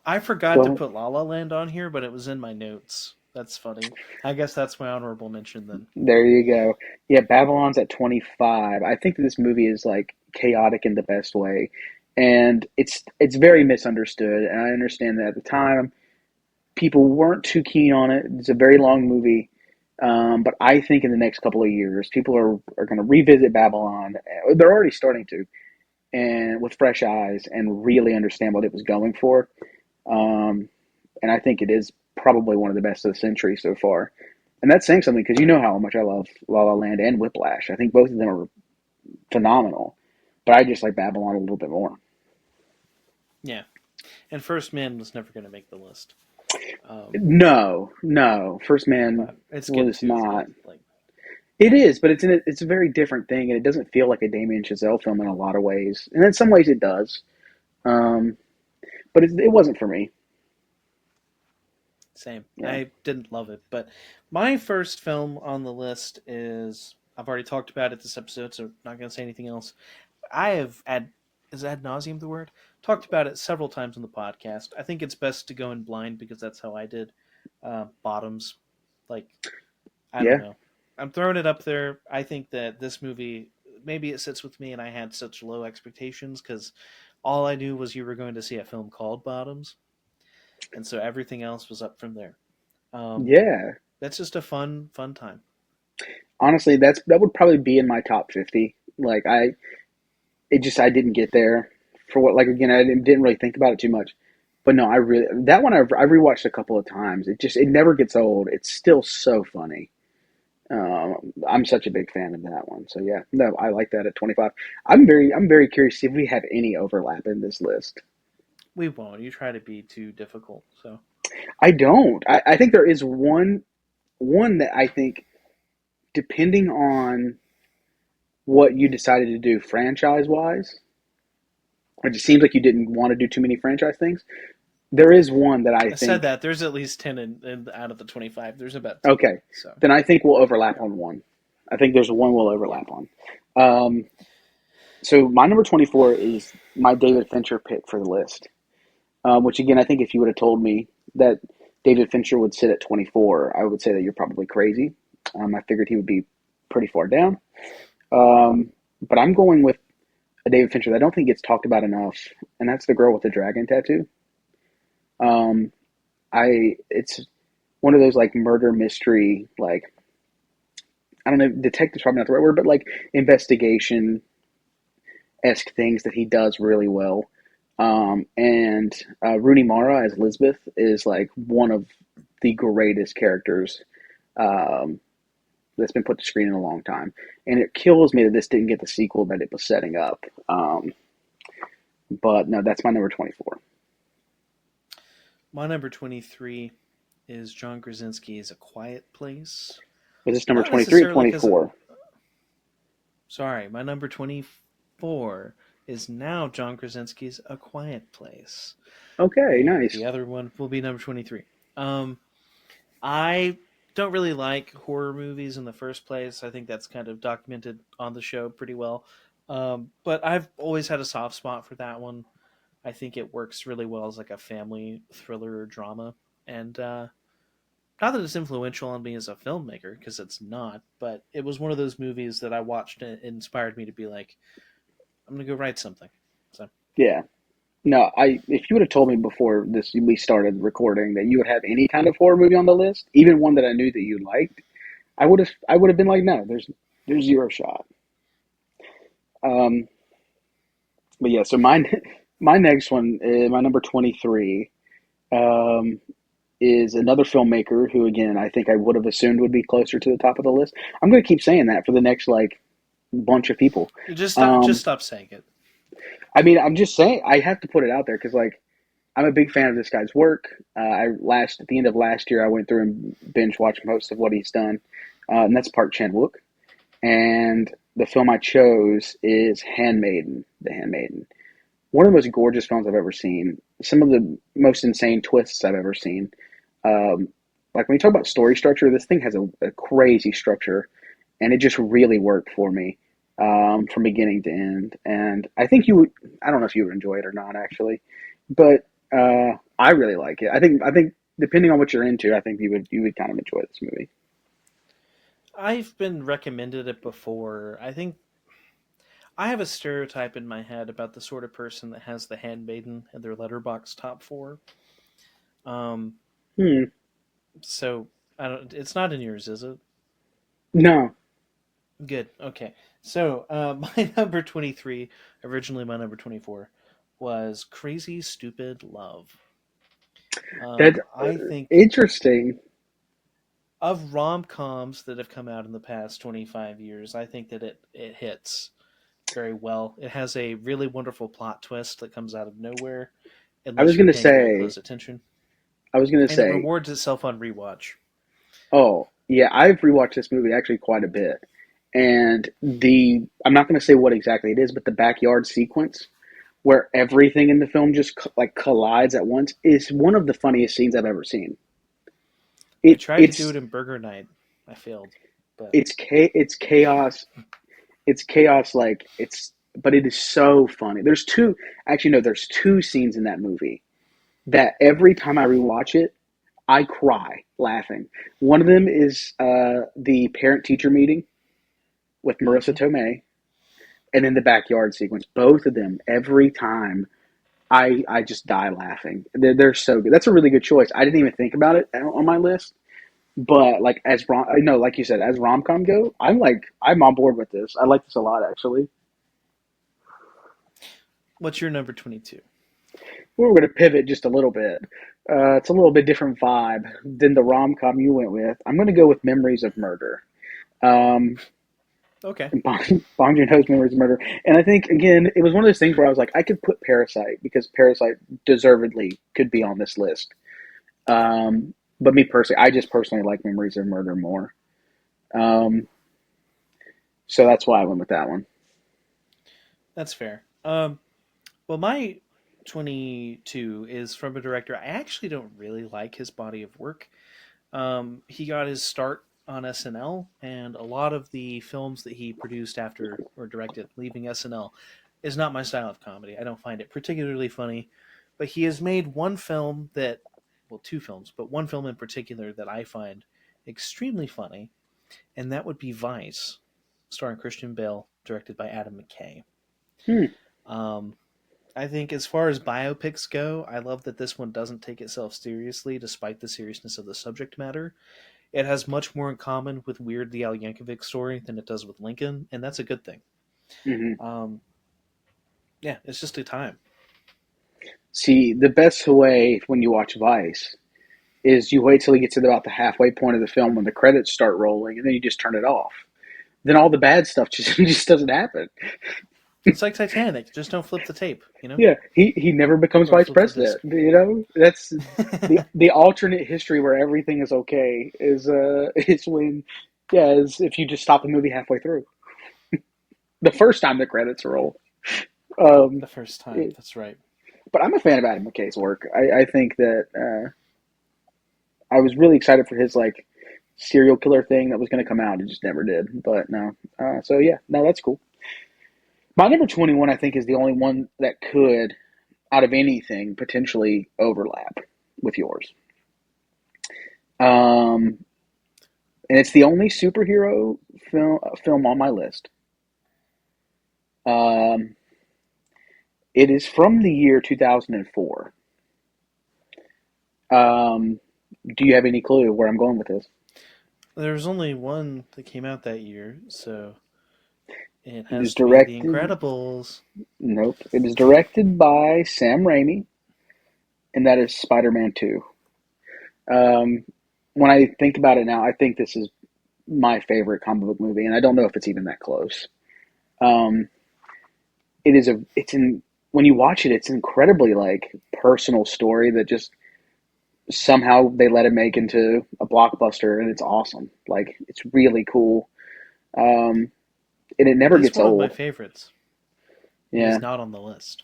I forgot Go to ahead. put La La Land on here, but it was in my notes. That's funny. I guess that's my honorable mention then. There you go. Yeah, Babylon's at 25. I think that this movie is like chaotic in the best way, and it's very misunderstood. And I understand that at the time people weren't too keen on it. It's a very long movie, but I think in the next couple of years, people are going to revisit Babylon. They're already starting to, and with fresh eyes, and really understand what it was going for. Um, and I think it is probably one of the best of the century so far. And that's saying something because you know how much I love La La Land and Whiplash. I think both of them are phenomenal, but I just like Babylon a little bit more. Yeah, and First Man was never going to make the list, No, no, First Man but it's good was too. not. But like, It is, but it's a very different thing, and it doesn't feel like a Damien Chazelle film in a lot of ways, and in some ways it does. Um, but it wasn't for me. same. Yeah, I didn't love it, but my first film on the list is I've already talked about it this episode, so not going to say anything else. I have ad nauseum the word talked about it several times on the podcast. I think it's best to go in blind because that's how I did. Bottoms, like I don't yeah, know. I'm throwing it up there. I think that this movie maybe it sits with me, and I had such low expectations because all I knew was you were going to see a film called Bottoms, and so everything else was up from there. Um, yeah. that's just a fun time. Honestly, that would probably be in my top 50. Like I didn't get there for what. Like again, I didn't really think about it too much. But no, I really that one I rewatched a couple of times. It never gets old. It's still so funny. I'm such a big fan of that one. So yeah, no, I like that at 25. I'm very curious to see if we have any overlap in this list. We won't. You try to be too difficult, so I don't. I think there is one that I think, depending on what you decided to do franchise wise, it just seems like you didn't want to do too many franchise things. There is one that I I said think, that there's at least 10 out of the 25. There's about 10. okay, So then I think we'll overlap yeah, on one. I think there's one we'll yeah. overlap on. Um, so my number 24 is my David Fincher pick for the list. Which again, I think if you would have told me that David Fincher would sit at 24, I would say that you're probably crazy. I figured he would be pretty far down. But I'm going with a David Fincher that I don't think gets talked about enough, and that's the girl with the dragon tattoo. Um, it's one of those like murder mystery, like I don't know, detective's probably not the right word, but like investigation esque things that he does really well. And Rooney Mara as Lisbeth is like one of the greatest characters um, that's been put to screen in a long time. And it kills me that this didn't get the sequel that it was setting up. But no, that's my number 24. My number 23 is John Krasinski's A Quiet Place. Was this number Not 23 or necessarily because, 24? sorry, my number 24 is now John Krasinski's A Quiet Place. Okay, And nice. the other one will be number 23. Um, I don't really like horror movies in the first place. I think that's kind of documented on the show pretty well. But I've always had a soft spot for that one. I think it works really well as like a family thriller or drama. And not that it's influential on me as a filmmaker, because it's not, but it was one of those movies that I watched and it inspired me to be like, I'm going to go write something. So, Yeah. No, I if you would have told me before this we started recording that you would have any kind of horror movie on the list, even one that I knew that you liked, I would have been like, no, there's zero shot. Um, but yeah, so mine my next one, my number 23, um, is another filmmaker who, again, I think I would have assumed would be closer to the top of the list. I'm going to keep saying that for the next like bunch of people. just Um, stop saying it. I mean, I'm just saying I have to put it out there because like I'm a big fan of this guy's work. I last at the end of last year, I went through and binge watched most of what he's done, and that's Park Chan Wook. And the film I chose is Handmaiden, The Handmaiden, one of the most gorgeous films I've ever seen. Some of the most insane twists I've ever seen. Um, like when you talk about story structure, this thing has a crazy structure, and it just really worked for me from beginning to end. And I think you would. I don't know if you would enjoy it or not, actually, but I really like it. I think depending on what you're into, I think you would kind of enjoy this movie. I've been recommended it before. I think I have a stereotype in my head about the sort of person that has the Handmaiden in their letterbox top four. Um, Hmm. so I don't. It's not in yours, is it? No, Good. Okay. So my number 23, originally my number 24, was Crazy Stupid Love. that's I think interesting. of rom coms that have come out in the past 25 years, I think that it hits very well. It has a really wonderful plot twist that comes out of nowhere, I was unless you're gonna paying very say. close attention, I was gonna and it say. rewards itself on rewatch. Oh yeah, I've rewatched this movie actually quite a bit, and the I'm not gonna say what exactly it is, but the backyard sequence where everything in the film just like collides at once is one of the funniest scenes I've ever seen. I It tried to do it's it in Burger Night. I failed, but it's chaos. It's chaos like it's but it is so funny. There's two actually no, there's two scenes in that movie that every time I rewatch it, I cry laughing. One of them is the parent teacher meeting with Marissa mhm. Tomei, and then the backyard sequence. Both of them, every time, I just die laughing. They're so good. That's a really good choice. I didn't even think about it on my list, but like as rom, no, like you said, as rom com go, I'm on board with this. I like this a lot actually. What's your number 22? We're going to pivot just a little bit. It's a little bit different vibe than the rom com you went with. I'm going to go with Memories of Murder. Um, Okay. Bong Joon Ho's Memories of Murder, and I think again it was one of those things where I was like, I could put Parasite because Parasite deservedly could be on this list. But me personally, I just personally like Memories of Murder more. Um, so that's why I went with that one. That's fair. Well, my 22 is from a director I actually don't really like his body of work. He got his start on SNL, and a lot of the films that he produced after or directed leaving SNL is not my style of comedy. I don't find it particularly funny, but he has made one film that, well, two films, but one film in particular that I find extremely funny, and that would be Vice, starring Christian Bale, directed by Adam McKay. Hmm. Um, I think as far as biopics go, I love that this one doesn't take itself seriously despite the seriousness of the subject matter. It has much more in common with Weird the Al Yankovic story than it does with Lincoln, and that's a good thing. Mm-hmm. Um, yeah, it's just a time. See, the best way when you watch Vice is you wait till you get to about the halfway point of the film when the credits start rolling, and then you just turn it off. Then all the bad stuff just just doesn't happen. It's like Titanic. Just don't flip the tape, you know? Yeah, he never becomes Or vice flip the president. disc. You know, that's the alternate history where everything is okay is is when yeah is if you just stop the movie halfway through the first time the credits roll. Um, The first time, it- that's right. but I'm a fan of Adam McKay's work. I think that I was really excited for his like serial killer thing that was going to come out. It just never did. But no, so yeah, no, that's cool. My number 21, I think, is the only one that could, out of anything, potentially overlap with yours. Um, and it's the only superhero film on my list. Um, it is from the year 2004. Um, do you have any clue where I'm going with this? There's only one that came out that year, so it It is has to be The directed. Incredibles. Nope. It is directed by Sam Raimi, and that is Spider-Man 2. Um, when I think about it now, I think this is my favorite comic book movie, and I don't know if it's even that close. Um, it is a it's in when you watch it, it's an incredibly like personal story that just somehow they let it make into a blockbuster, and it's awesome. Like it's really cool, um, and it It never is gets one of my old. favorites. It is Yeah, not on the list.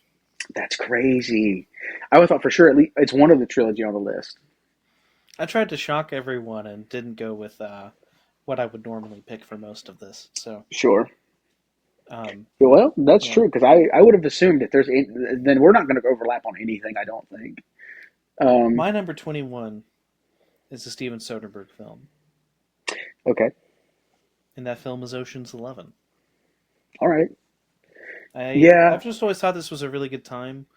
That's crazy. I would thought for sure at least it's one of the trilogy on the list. I tried to shock everyone and didn't go with what I would normally pick for most of this. So, Sure. um, Well, that's yeah, true because I would have assumed if then we're not going to overlap on anything. I don't think. Um, my number 21 is a Steven Soderbergh film, okay. and that film is Ocean's 11. All right. I've Yeah. just always thought this was a really good time.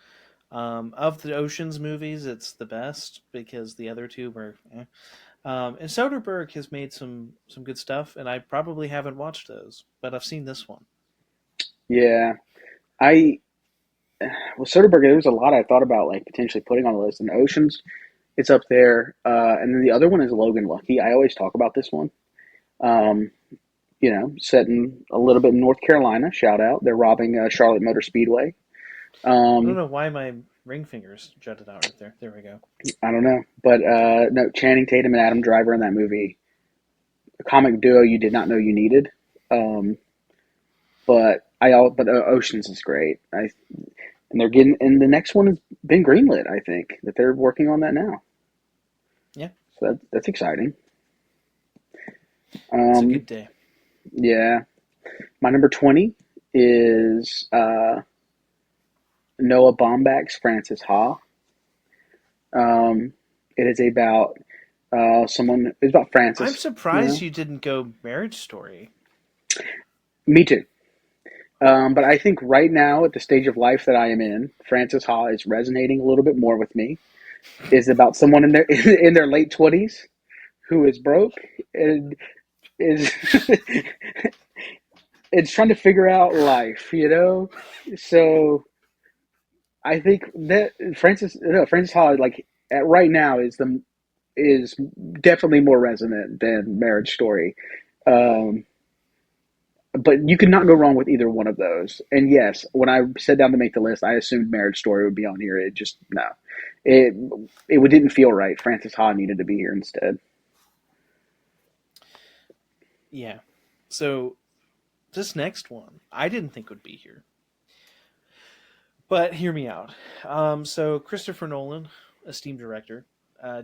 Of the Ocean's movies, it's the best because the other two were. Eh. And Soderbergh has made some good stuff, and I probably haven't watched those, but I've seen this one. Yeah. I well, Soderbergh. There was a lot I thought about like potentially putting on the list. And Oceans, it's up there. And then the other one is Logan Lucky. I always talk about this one. Um, set in a little bit in North Carolina. Shout out. They're robbing Charlotte Motor Speedway. I don't Um, know why my ring fingers jutted out right there. There we go. I don't know, but no, Channing Tatum and Adam Driver in that movie, a comic duo you did not know you needed. Um, but Oceans is great. And they're getting and the next one has been greenlit. I think that they're working on that now, Yeah, so that's exciting. it's a Um, good day. yeah, my number 20 is Noah Baumbach's Francis Ha. Um, it is about someone. It's about I'm Francis. surprised you didn't go Marriage Story. Me too. But I think right now, at the stage of life that I am in, Francis Ha is resonating a little bit more with me. Is about someone in their in their late 20s who is broke and is it's trying to figure out life. So I think that Francis Ha like right now is definitely more resonant than Marriage Story. Um, but you could not go wrong with either one of those. And yes, when I sat down to make the list, I assumed Marriage Story would be on here. It just no, it it didn't feel right. Francis Ha needed to be here instead. Yeah. So this next one, I didn't think would be here, but hear me out. So Christopher Nolan, esteemed director,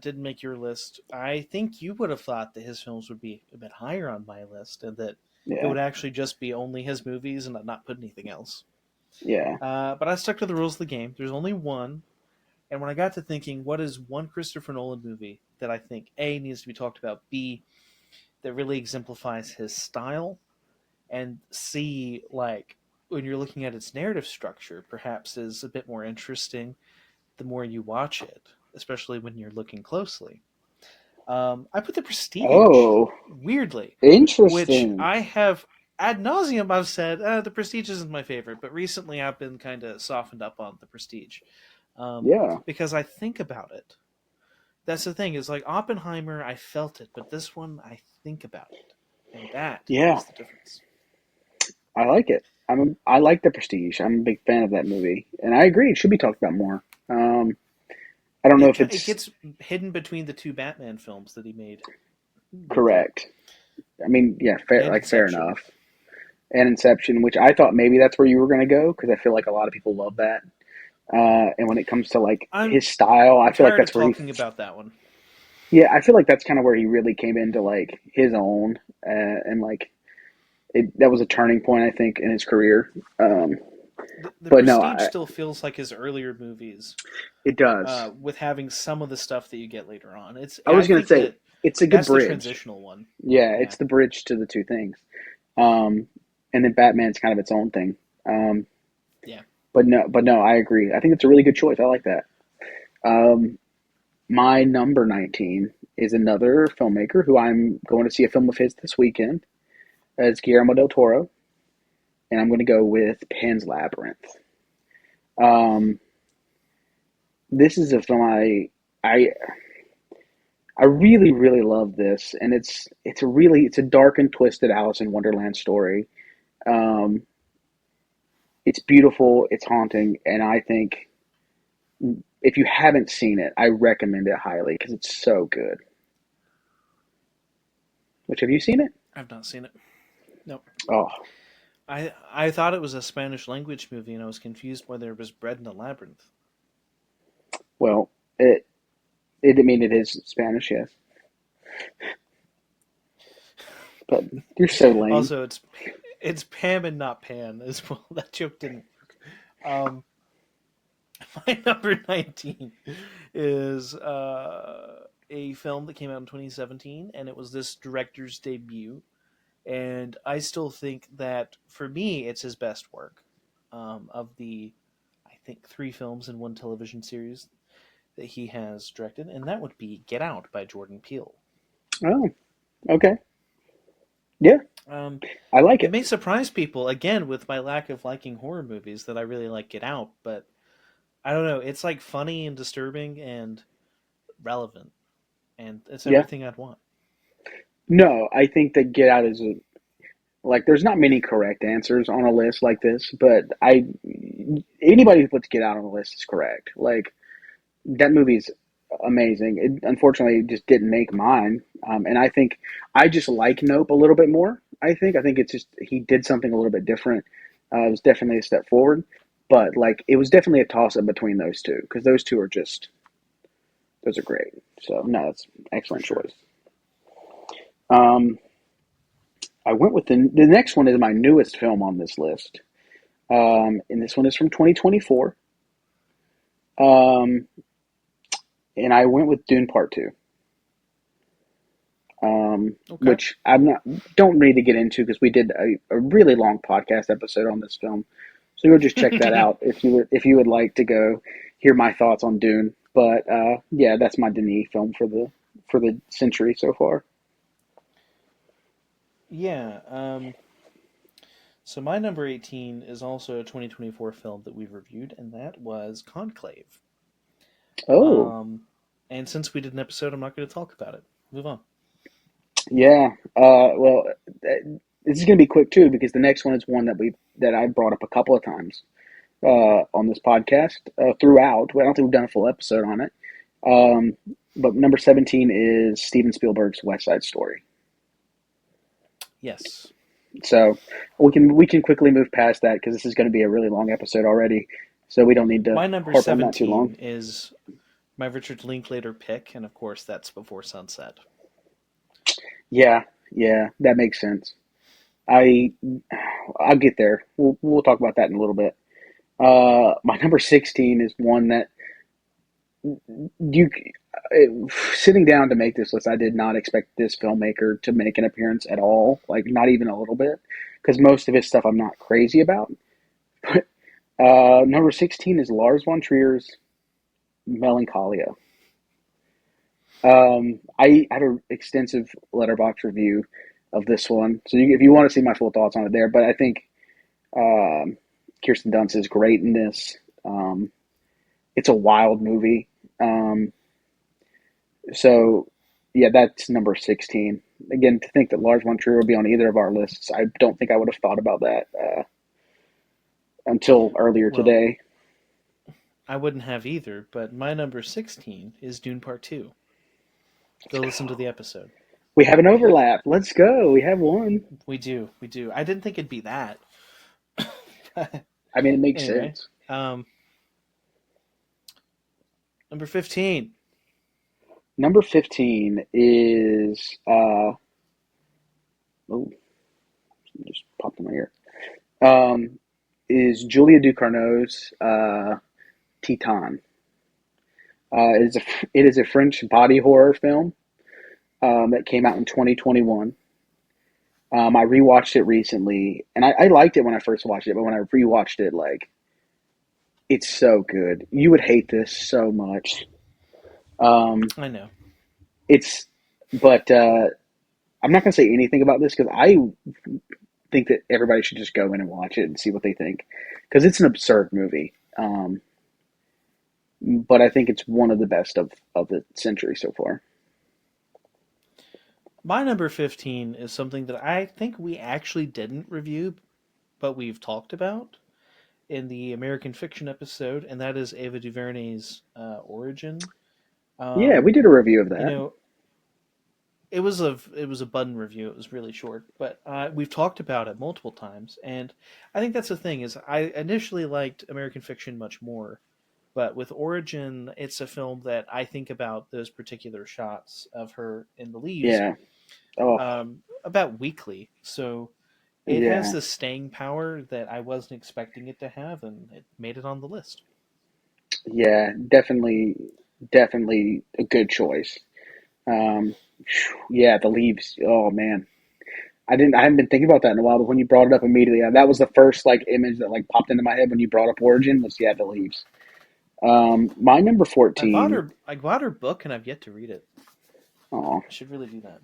didn't make your list. I think you would have thought that his films would be a bit higher on my list, and that it Yeah, would actually just be only his movies and not put anything else. yeah. But I stuck to the rules of the game. There's only one, and when I got to thinking, what is one Christopher Nolan movie that I think A needs to be talked about, B that really exemplifies his style, and C like when you're looking at its narrative structure, perhaps is a bit more interesting the more you watch it, especially when you're looking closely. I put The Prestige, Oh, weirdly, which interesting. I have ad nauseum. I've said The Prestige isn't my favorite, but recently I've been kind of softened up on The Prestige Yeah, because I think about it. That's the thing is like Oppenheimer, I felt it, but this one I think about it, and that yeah. is the difference. I like it. I like the Prestige. I'm a big fan of that movie, and I agree. It should be talked about more. I don't know if It it's gets hidden between the two Batman films that he made with him correct. I mean, yeah, fair, and like fair Inception. enough. And Inception, which I thought maybe that's where you were going to go because I feel like a lot of people love that. And when it comes to like I'm his style, I feel like tired of that's where he, talking about that one. yeah, I feel like that's kind of where he really came into like his own, and like that was a turning point I think in his career. The But no, Prestige still feels like his earlier movies, it does. with having some of the stuff that you get later on. I I was going to think say that it's a good that's the bridge. transitional one. Yeah, Yeah, it's the bridge to the two things. Um, and then Batman's kind of its own thing. Um, yeah. but no, I agree. I think it's a really good choice. I like that. Um, my number 19 is another filmmaker who I'm going to see a film of his this weekend. It's Guillermo del Toro, and I'm going to go with Pan's Labyrinth. Um, this is a film I I really really love this, and it's a dark and twisted Alice in Wonderland story. Um, it's beautiful, it's haunting, and I think if you haven't seen it, I recommend it highly because it's so good. Which have you seen it? I've not seen it. Nope. Oh, I thought it was a Spanish language movie, and I was confused why there was bread in a labyrinth. Well, it I mean it is Spanish, yes, but you're so lame. Also, it's Pam and not Pan as well. That joke didn't work. My number 19 is a film that came out in 2017, and it was this director's debut. And I still think that, for me, it's his best work of the, I think, three films and one television series that he has directed, and that would be Get Out by Jordan Peele. Oh, okay, yeah, Um, I like it it. may surprise people, again, with my lack of liking horror movies, that I really like Get Out, but I don't know. It's like funny and disturbing and relevant, and it's Yeah, everything I'd want. no, I think that Get Out is a like. There's not many correct answers on a list like this, but I anybody who puts Get Out on the list is correct. Like that movie's amazing. It unfortunately just didn't make mine, and I think I just like Nope a little bit more. I think it's just he did something a little bit different. It was definitely a step forward, but like it was definitely a toss up between those two because those two are just those are great. So no, that's an For excellent sure. choice. Um, I went with the next one is my newest film on this list, and this one is from 2024. Um, and I went with Dune Part Two. Okay. Which I'm not don't need to get into because we did a really long podcast episode on this film. So you'll just check that out if you would like to go hear my thoughts on Dune. But yeah, that's my Denis film for the century so far. Yeah. So my number 18 is also a 2024 film that we've reviewed, and that was Conclave. Oh Um, and since we did an episode, I'm not going to talk about it. Move on. yeah, well, this is gonna be quick too because the next one is one that I brought up a couple of times on this podcast throughout. Well, I don't think we've done a full episode on it. Um, but number 17 is Steven Spielberg's West Side Story. Yes. So we can quickly move past that because this is going to be a really long episode already. So we don't need to My number harp on that too long. 17 is my Richard Linklater pick, and of course, that's Before Sunset. Yeah, yeah, that makes sense. I I'll get there. We'll talk about that in a little bit. My number 16 is one that you sitting down to make this list. I did not expect this filmmaker to make an appearance at all, like not even a little bit, because most of his stuff I'm not crazy about. But number 16 is Lars von Trier's Melancholia. I had an extensive Letterboxd review of this one, so if you want to see my full thoughts on it there, but I think um, Kirsten Dunst is great in this. It's a wild movie. Um, so yeah, that's number 16. Again, to think that Lars von Trier would be on either of our lists, I don't think I would have thought about that until earlier Well, today. I wouldn't have either, but my number 16 is Dune Part 2. Go listen to the episode. We have an overlap. Let's go. We have one. We do. We do. I didn't think it'd be that. I mean, it makes Anyway, sense. um, number 15. Number 15 is oh, just popped in my ear. Um, is Julia Ducournau's Titan. It is a French body horror film that came out in 2021. I rewatched it recently, and I liked it when I first watched it, but when I rewatched it, like it's so good. You would hate this so much. Um, I know. it's, but I'm not gonna say anything about this because I think that everybody should just go in and watch it and see what they think because it's an absurd movie. But I think it's one of the best of the century so far. My number 15 is something that I think we actually didn't review, but we've talked about in the American Fiction episode, and that is Ava DuVernay's Origin. Yeah, Um, we did a review of you that. know, it was a button review. It was really short, but we've talked about it multiple times, and I think that's the thing is I initially liked American Fiction much more, but with Origin, it's a film that I think about those particular shots of her in the leaves Yeah. Oh, about weekly. So it has yeah. this staying power that I wasn't expecting it to have, and it made it on the list. Yeah. Definitely, definitely a good choice. Um, yeah, the leaves. Oh man, I hadn't been thinking about that in a while, but when you brought it up immediately, that was the first like image that like popped into my head when you brought up Origin was yeah, the leaves. My number I bought 14. her. I bought her book, and I've yet to read it. Oh, I should really do that.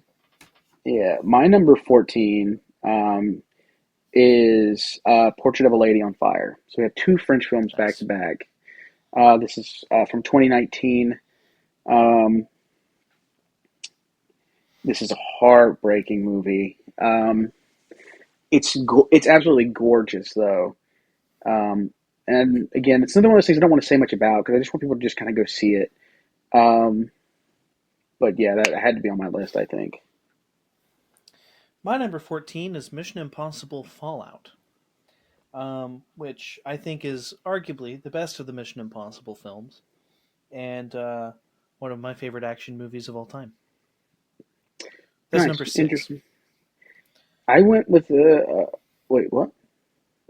yeah, my number 14 is Portrait of a Lady on Fire. So we have two French films back to Nice. back. This is from 2019. Um, this is a heartbreaking movie. It's absolutely gorgeous though. Um, and again, it's another one of those things I don't want to say much about because I just want people to just kind of go see it. Um, but yeah, that had to be on my list, I think. My number 14 is Mission Impossible Fallout, which I think is arguably the best of the Mission Impossible films, and one of my favorite action movies of all time. That's Nice, number 6. interesting. I went with the wait, what?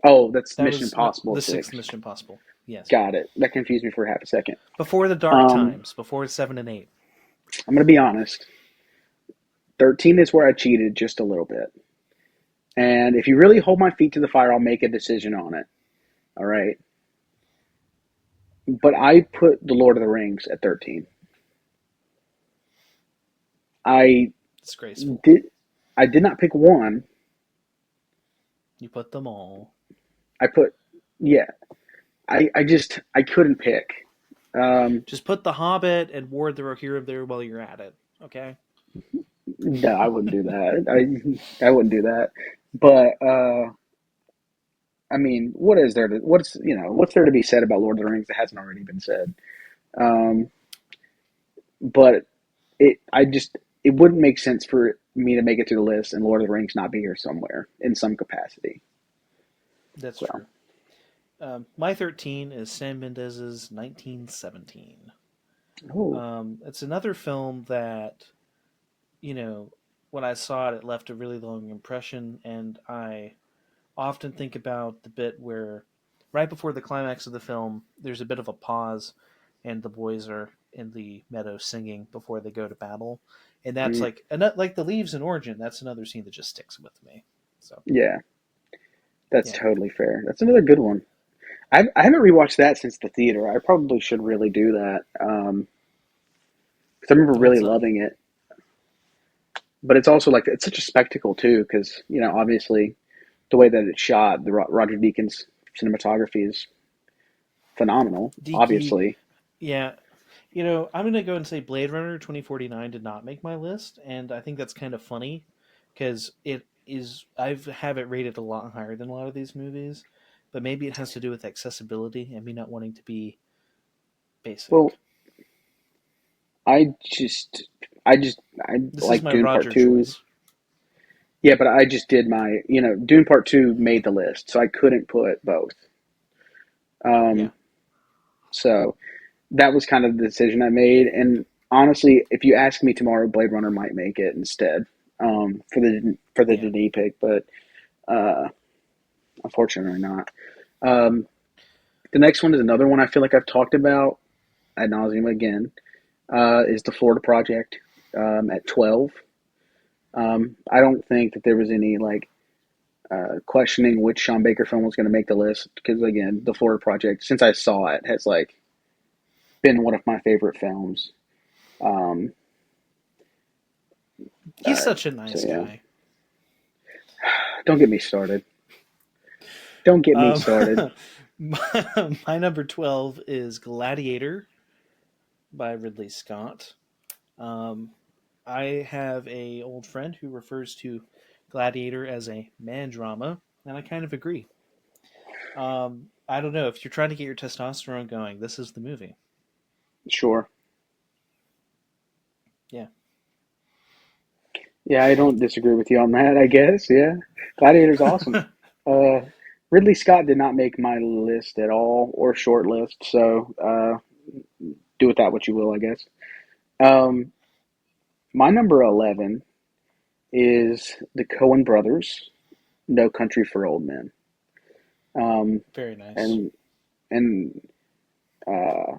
Oh, that's That Mission was no, Impossible the six. sixth Mission Impossible. Yes. Got it. That confused me for half a second. Before the dark Um, times, before 7 and 8. I'm gonna be honest. 13 is where I cheated just a little bit. And if you really hold my feet to the fire, I'll make a decision on it. All right. But I put The Lord of the Rings at 13. I Disgraceful. did I did not pick one. You put them all. I put yeah. I couldn't pick. Um, Just put The Hobbit and Ward the Rohirrim there while you're at it. Okay? no, I wouldn't do that. I wouldn't do that. But I mean, what's there to be said about Lord of the Rings that hasn't already been said? Um, but it wouldn't make sense for me to make it to the list and Lord of the Rings not be here somewhere in some capacity. That's So, true. My 13 is Sam Mendes's 1917. oh, It's another film that, when I saw it, it left a really long impression, and I often think about the bit where, right before the climax of the film, there's a bit of a pause, and the boys are in the meadow singing before they go to battle, and that's mm, like the leaves in Origin. That's another scene that just sticks with me. So yeah, that's yeah, totally fair. That's another good one. I haven't rewatched that since the theater. I probably should really do that. 'Cause I remember really it's loving it. But it's also like it's such a spectacle too, because obviously the way that it's shot, the Roger Deakins cinematography is phenomenal. Deaky. Obviously, Yeah, I'm going to go and say Blade Runner 2049 did not make my list, and I think that's kind of funny because I have it rated a lot higher than a lot of these movies, but maybe it has to do with accessibility and me not wanting to be well, basic. I just, I This is like my Dune Part Roger Two. choice. Yeah, but I just did Dune Part Two made the list, so I couldn't put both. Yeah. Um, so that was kind of the decision I made. And honestly, if you ask me tomorrow, Blade Runner might make it instead for the Yeah. Denis pick, but uh, unfortunately not. Um, the next one is another one I feel like I've talked about ad nauseum again. Is the Florida Project at 12. I don't think that there was any like questioning which Sean Baker film was going to make the list because again, the Florida Project, since I saw it, has like been one of my favorite films. Um, He's such a nice so yeah, guy. don't get me started. Don't get me Um, started. my number 12 is Gladiator by Ridley Scott. Um, I have a old friend who refers to Gladiator as a man drama, and I kind of agree. I don't know if you're trying to get your testosterone going. This is the movie. Sure. Yeah, Yeah, I don't disagree with you on that, I guess. Yeah. Gladiator's awesome. Uh, Ridley Scott did not make my list at all or short list, so do with that what you will, I guess. Um, my number 11 is the Coen brothers, No Country for Old Men. Um, Very nice. and and uh,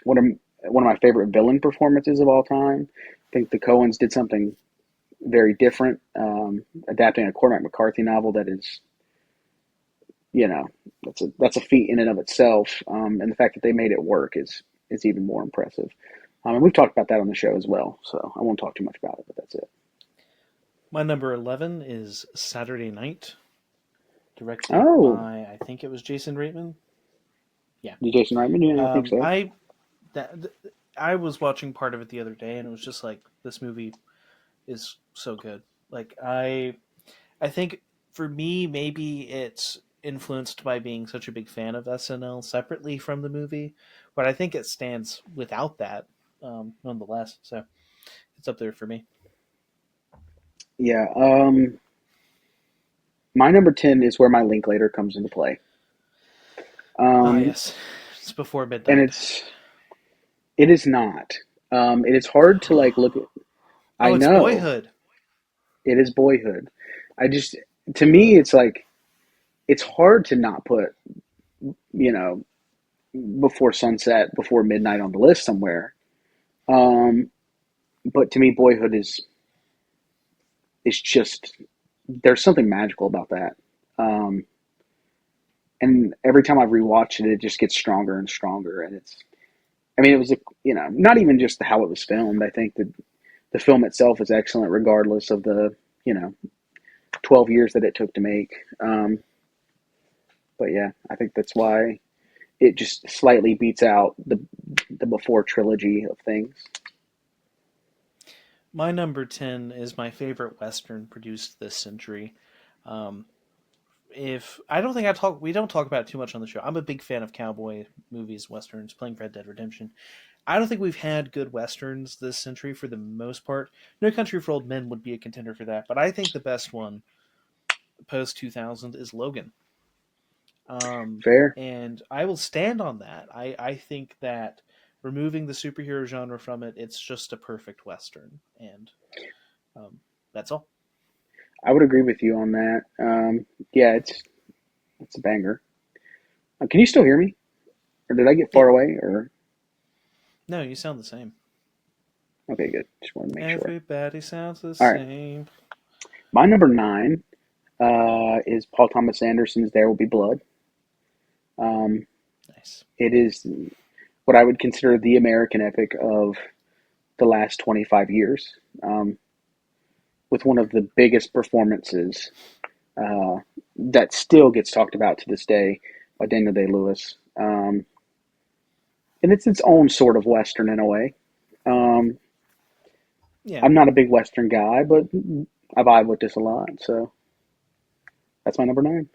one of one of my favorite villain performances of all time. I think the Coens did something very different, adapting a Cormac McCarthy novel that is, you know, that's a feat in and of itself. And the fact that they made it work is even more impressive. And we've talked about that on the show as well, so I won't talk too much about it, but that's it. My number 11 is Saturday Night, directed Oh, by, I think it was Jason Reitman. Yeah. you Jason Reitman? Yeah, I think Um, so. I that th- I was watching part of it the other day, and it was just like this movie is so good. Like I think for me, maybe it's influenced by being such a big fan of SNL separately from the movie, but I think it stands without that, nonetheless. So it's up there for me. Yeah. My number 10 is where my Linklater comes into play. Ah, Um, yes, it's before and midnight. it is not. It is hard to like look at. Oh, I it's know Boyhood. it is Boyhood. I just, to me, it's like, it's hard to not put, you know, before sunset, before midnight on the list somewhere. Um, but to me, Boyhood is just, there's something magical about that. Um, and every time I've rewatched it, it just gets stronger and stronger. And it's, I mean, it was a, not even just how it was filmed. I think that the film itself is excellent, regardless of the, you know, 12 years that it took to make. But yeah, I think that's why it just slightly beats out the before trilogy of things. My number 10 is my favorite Western produced this century. Um, if I don't think I talk, we don't talk about it too much on the show. I'm a big fan of cowboy movies, westerns, playing Red Dead Redemption. I don't think we've had good westerns this century for the most part. No Country for Old Men would be a contender for that, but I think the best one post 2000 is Logan. Um, Fair. and I will stand on that. I think that removing the superhero genre from it, it's just a perfect western, and um, that's all. I would agree with you on that. Yeah, it's a banger. Can you still hear me, or did I get Yeah, far away? Or no, you sound the same. okay, good. Just wanted to make sure. Everybody sounds the All right, same. my number 9 is Paul Thomas Anderson's "There Will Be Blood." Um, Nice. it is what I would consider the American epic of the last 25 years, with one of the biggest performances uh, that still gets talked about to this day by Daniel Day Lewis. And it's its own sort of Western in a way. Um, Yeah, I'm not a big Western guy, but I vibe with this a lot. So that's my number 9.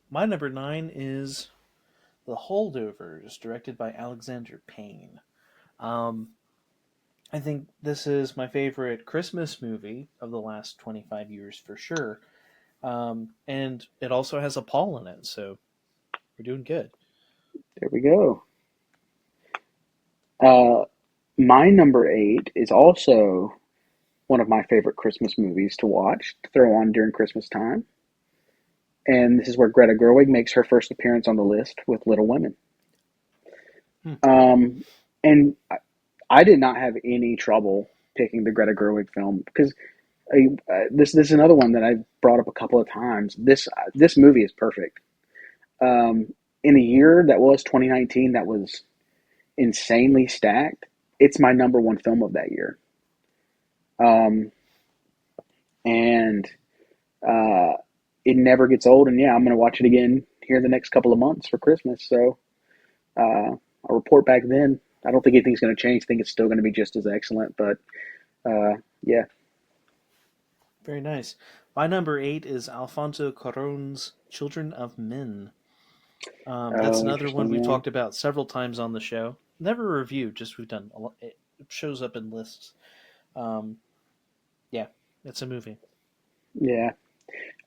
my number 9 is The Holdovers, directed by Alexander Payne. Um, I think this is my favorite Christmas movie of the last 25 years for sure. And it also has a Paul in it, so we're doing good. There we go. Uh, my number 8 is also one of my favorite Christmas movies to watch, to throw on during Christmas time. And this is where Greta Gerwig makes her first appearance on the list with Little Women. Hmm. Um, and I did not have any trouble picking the Greta Gerwig film because this is another one that I've brought up a couple of times. This movie is perfect. In a year that was 2019, that was insanely stacked. It's my number one film of that year, um, and uh, it never gets old. And yeah, I'm going to watch it again here in the next couple of months for Christmas. So I'll report back then. I don't think anything's going to change. I think it's still going to be just as excellent. But yeah. Very nice. My number 8 is Alfonso Cuarón's Children of Men. That's Oh, another one interesting. we've Yeah. talked about several times on the show. Never reviewed, just we've done a lot. It shows up in lists. Um, Yeah, it's a movie. Yeah.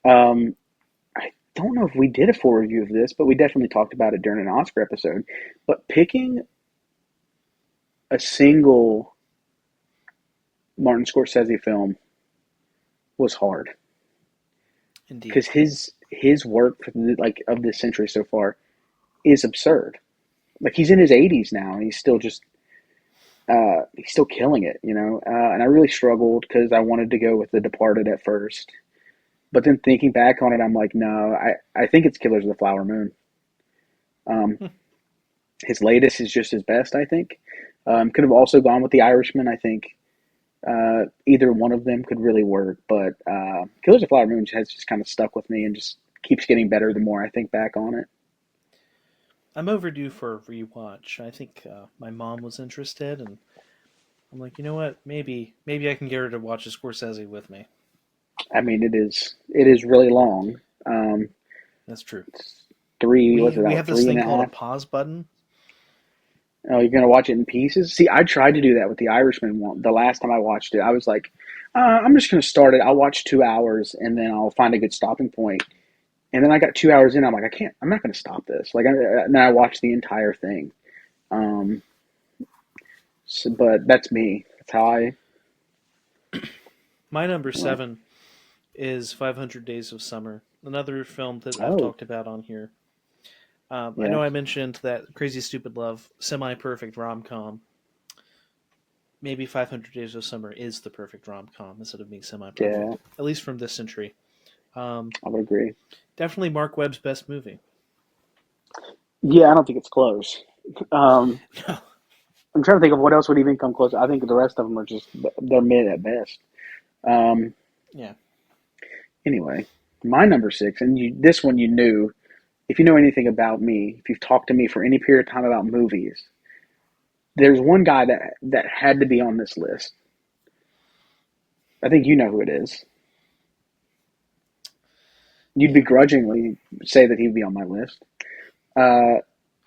Um, I don't know if we did a full review of this, but we definitely talked about it during an Oscar episode. But picking a single Martin Scorsese film was hard Indeed. because his work for like of this century so far is absurd. Like he's in his 80s now, and he's still killing it, you know. And I really struggled because I wanted to go with The Departed at first, but then thinking back on it, I'm like, no, I think it's Killers of the Flower Moon. Um, Hmm. his latest is just his best, I think. Could have also gone with The Irishman. I think either one of them could really work, but Killers of the Flower Moon has just kind of stuck with me and just keeps getting better the more I think back on it. I'm overdue for a rewatch. I think my mom was interested, and I'm like, you know what? Maybe I can get her to watch a Scorsese with me. I mean, it is really long. Um, That's true. Three, what's We it we about? have this Three and thing a called a half. pause button. Oh, you're gonna watch it in pieces? See, I tried to do that with the Irishman one. The last time I watched it, I was like, I'm just gonna start it. I'll watch 2 hours and then I'll find a good stopping point. And then I got 2 hours in. I'm like, I can't. I'm not gonna stop this. And then I watched the entire thing. Um, but that's me. That's how I. My number Well, 7 is 500 Days of Summer, another film that I've oh, talked about on here. I yeah, know I mentioned that Crazy Stupid Love, semi perfect rom com. Maybe 500 Days of Summer is the perfect rom com instead of being semi yeah, perfect, at least from this century. Um, I would agree. Definitely Mark Webb's best movie. Yeah, I don't think it's close. Um, No. I'm trying to think of what else would even come close. I think the rest of them are just they're mid at best. Um, Yeah. anyway, my number six, and this one you knew. If you know anything about me, if you've talked to me for any period of time about movies, there's one guy that had to be on this list. I think you know who it is. You'd Yeah. begrudgingly say that he'd be on my list, uh,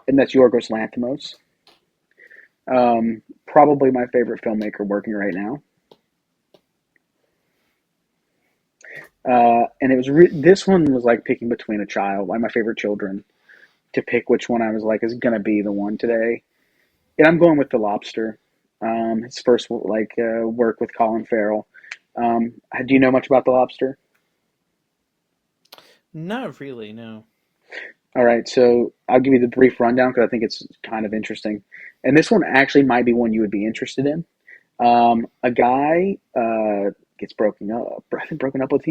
and that's Yorgos Lanthimos. Probably my favorite filmmaker working right now. And it was this one was like picking between a child, one of my favorite children, to pick which one I was like is gonna be the one today. And I'm going with The Lobster. His first work with Colin Farrell. Do you know much about The Lobster? Not really, no. All right, so I'll give you the brief rundown because I think it's kind of interesting. And this one actually might be one you would be interested in. A guy gets broken up with.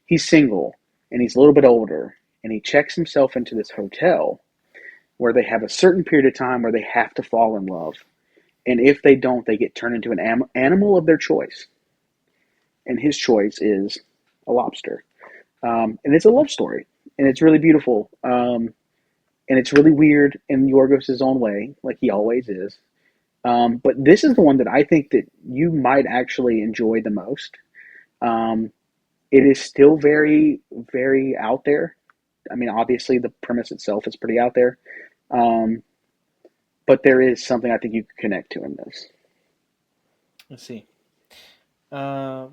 He's single and he's a little bit older, and he checks himself into this hotel where they have a certain period of time where they have to fall in love, and if they don't, they get turned into an animal of their choice. And his choice is a lobster. And it's a love story, and it's really beautiful. And it's really weird in Yorgos' own way, like he always is. But this is the one that I think that you might actually enjoy the most. Um, it is still very, very out there. I mean, obviously, the premise itself is pretty out there. Um, but there is something I think you can connect to in this. Let's see.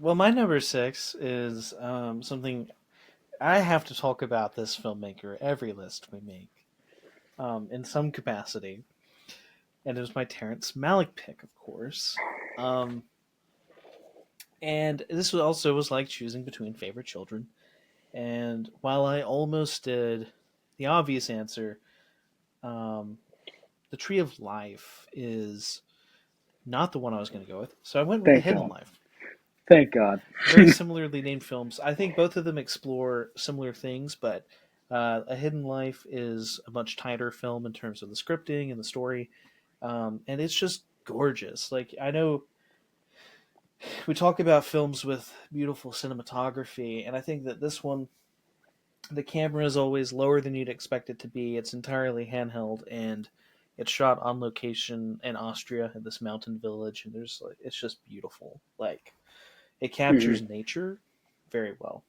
Well, my number 6 is something I have to talk about this filmmaker every list we make in some capacity. And it was my Terrence Malick pick, of course. Um, and this was like choosing between favorite children. And while I almost did the obvious answer, um, the Tree of Life is not the one I was going to go with. So I went with The Thank Hidden God. Life. Thank God. Very similarly named films. I think both of them explore similar things, but A Hidden Life is a much tighter film in terms of the scripting and the story, and it's just gorgeous. Like I know we talk about films with beautiful cinematography, and I think that this one, the camera is always lower than you'd expect it to be. It's entirely handheld, and it's shot on location in Austria in this mountain village, and there's like it's just beautiful. Like it Hmm. captures nature very well.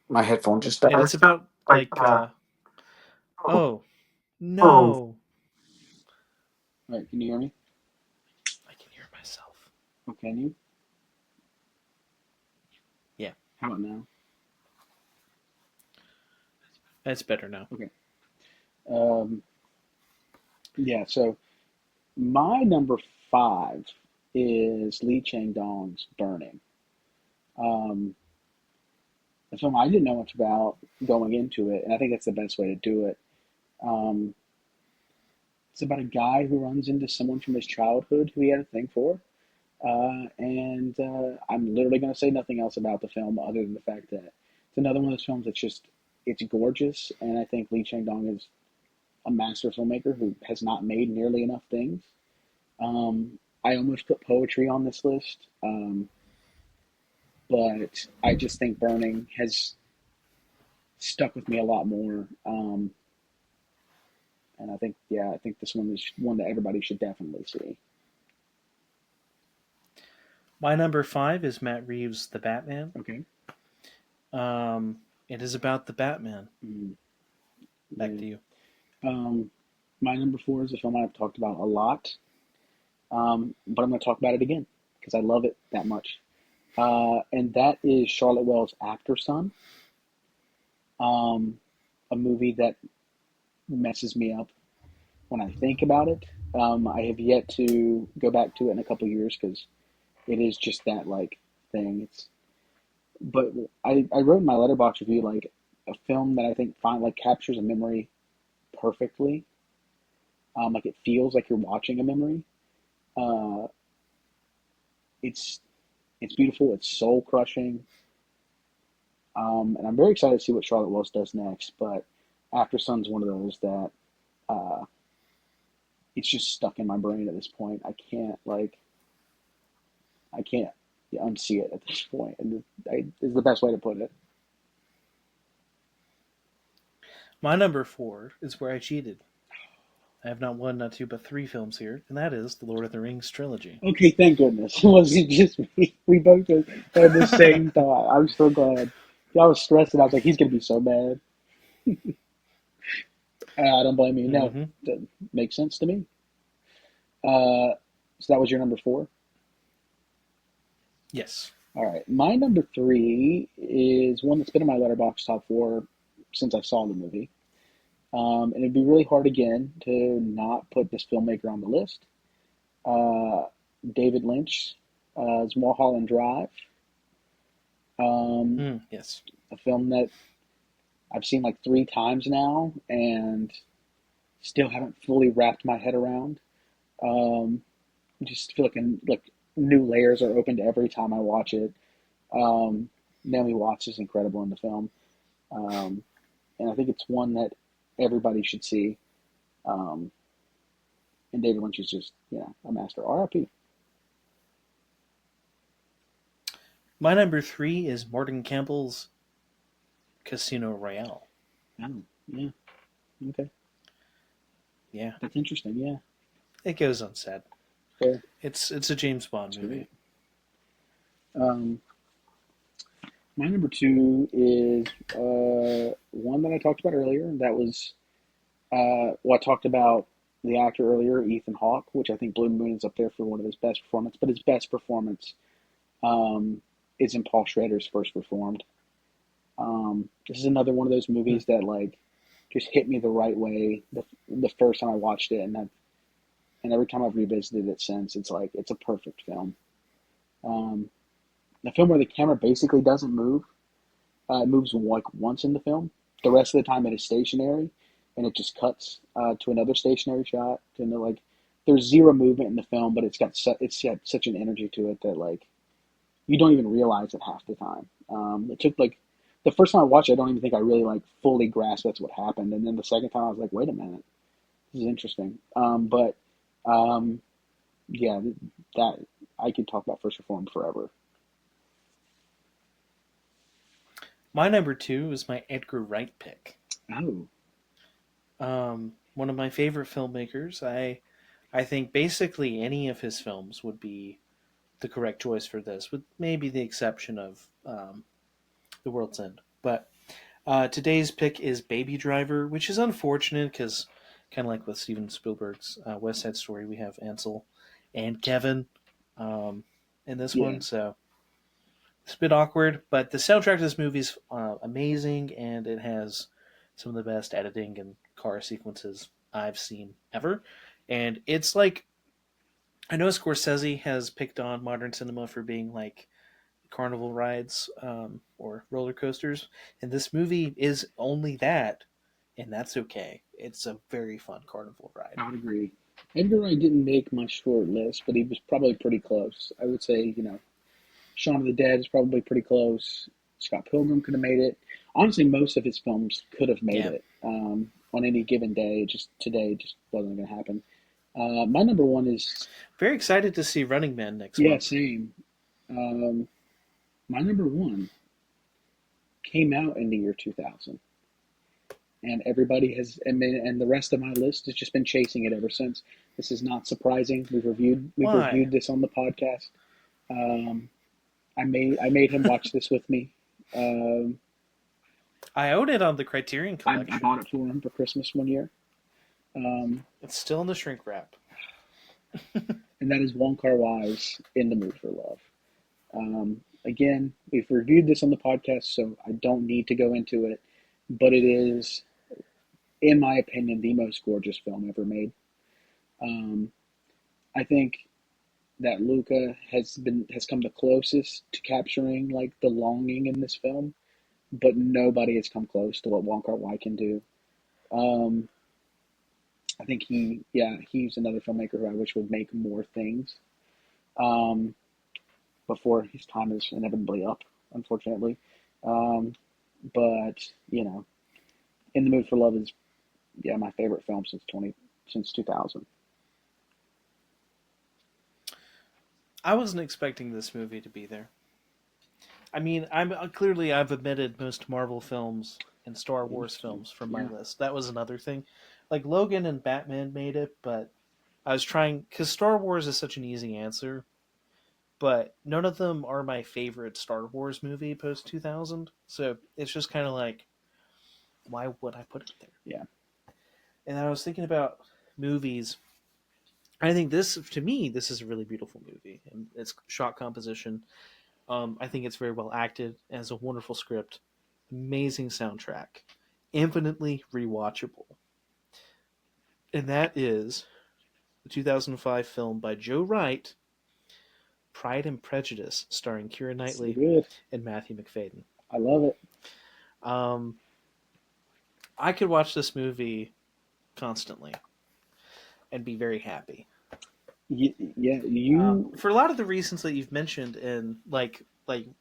My headphone just And died. it's about like oh no, Right, can you hear me? I can hear myself. Oh, can you? Yeah, How about now? that's better now. Okay. Um, yeah. So my number five is Lee Chang Dong's Burning. Um, a film I didn't know much about going into it, and I think that's the best way to do it. Um, it's about a guy who runs into someone from his childhood who he had a thing for. And I'm literally going to say nothing else about the film other than the fact that it's another one of those films that's just, it's gorgeous. And I think Lee Chang Dong is a master filmmaker who has not made nearly enough things. I almost put poetry on this list, but I just think Burning has stuck with me a lot more. And I think, yeah, I think this one is one that everybody should definitely see. My number five is Matt Reeves' The Batman. Okay. It is about the Batman. Mm, Back yeah. to you. Um, my number four is a film I've talked about a lot, but I'm going to talk about it again because I love it that much. And that is Charlotte Wells' After Sun, um, a movie that messes me up when I think about it. I have yet to go back to it in a couple of years because it is just that like thing. But I wrote in my letterbox review like a film that I think like captures a memory perfectly. Like it feels like you're watching a memory. Uh, it's it's beautiful. It's soul crushing. And I'm very excited to see what Charlotte Wells does next. But After Sun's one of those that uh, it's just stuck in my brain at this point. I can't unsee it at this point, and is the best way to put it. My number four is where I cheated. I have not one, not two, but three films here, and that is the Lord of the Rings trilogy. Okay, thank goodness. It wasn't just me. We both had the same thought. I'm so glad. I was stressed and I was like, he's gonna be so mad. I don't blame you. No, Mm-hmm. that makes sense to me. Uh, so that was your number four. Yes. All right, my number three is one that's been in my letterbox top four since I saw the movie. And it'd be really hard again to not put this filmmaker on the list. Uh, David Lynch, Mulholland Drive, um, Yes. a film that I've seen like three times now and still haven't fully wrapped my head around. Um, just feel like new layers are opened every time I watch it. Um, Naomi Watts is incredible in the film, um, and I think it's one that everybody should see. Um, and David Lynch is just a master. R.I.P. My number three is Morgan Campbell's Casino Royale. Oh, yeah, okay, Yeah, that's interesting. Yeah, it goes unsaid. fair. It's a James Bond That's movie. great. Um, my number two is one that I talked about earlier. That was well, I talked about the actor earlier, Ethan Hawke, which I think Blue Moon is up there for one of his best performances. But his best performance um, is in Paul Schrader's First Reformed. This is another one of those Hmm. movies that like just hit me the right way the first time I watched it, and every time I've revisited it since, it's like it's a perfect film. Um, a film where the camera basically doesn't move. It moves like once in the film. The rest of the time it is stationary, and it just cuts to another stationary shot. Like there's zero movement in the film, but it's got such an energy to it that like you don't even realize it half the time. It took like the first time I watched it, I don't even think I really like fully grasped that's what happened, and then the second time I was like, wait a minute, this is interesting. But um, yeah, that I could talk about First Reformed forever. My number two is my Edgar Wright pick. Oh, One of my favorite filmmakers. I think basically any of his films would be the correct choice for this, with maybe the exception of The World's End. But today's pick is Baby Driver, which is unfortunate because, kind of like with Steven Spielberg's West Side Story, we have Ansel and Kevin. Um, in this Yeah, one, so it's a bit awkward. But the soundtrack to this movie is amazing, and it has some of the best editing and car sequences I've seen ever. And it's like I know Scorsese has picked on modern cinema for being like carnival rides or roller coasters, and this movie is only that, and that's okay. It's a very fun carnival ride. I would agree. Edgar Wright didn't make my short list, but he was probably pretty close. I would say, Shaun of the Dead is probably pretty close. Scott Pilgrim could have made it. Honestly, most of his films could have made Yeah, it on any given day. Just today, just wasn't going to happen. My number one is, very excited to see Running Man next yeah, month. same. Um, my number one came out in the year 2000, and everybody has, and the rest of my list has just been chasing it ever since. This is not surprising. We've Why? reviewed this on the podcast. Um, I made him watch this with me. Um, I own it on the Criterion I Collection. bought it for him for Christmas one year, um, It's still in the shrink wrap. and that is Wong Kar Wai's "In the Mood for Love." Again, we've reviewed this on the podcast, so I don't need to go into it, but it is, in my opinion, the most gorgeous film ever made. Um, I think that Luca has come the closest to capturing like the longing in this film, but nobody has come close to what Wong Kar Wai can do. Um, I think he's another filmmaker who I wish would make more things um, before his time is inevitably up, unfortunately. Um, but In the Mood for Love is my favorite film since 2000. I wasn't expecting this movie to be there. I mean, I'm clearly I've omitted most Marvel films and Star Wars films from my Yeah, list. That was another thing. Like Logan and Batman made it, but I was trying because Star Wars is such an easy answer, but none of them are my favorite Star Wars movie post 2000. So it's just kind of like, why would I put it there? yeah, And I was thinking about movies. I think this, to me, this is a really beautiful movie, and its shot composition. I think it's very well acted, it has a wonderful script, amazing soundtrack, infinitely rewatchable, and that is the 2005 film by Joe Wright, Pride and Prejudice, starring Keira so Knightley good. and Matthew McFadden. I love it. Um, I could watch this movie constantly and be very happy. Yeah, you. For a lot of the reasons that you've mentioned, and like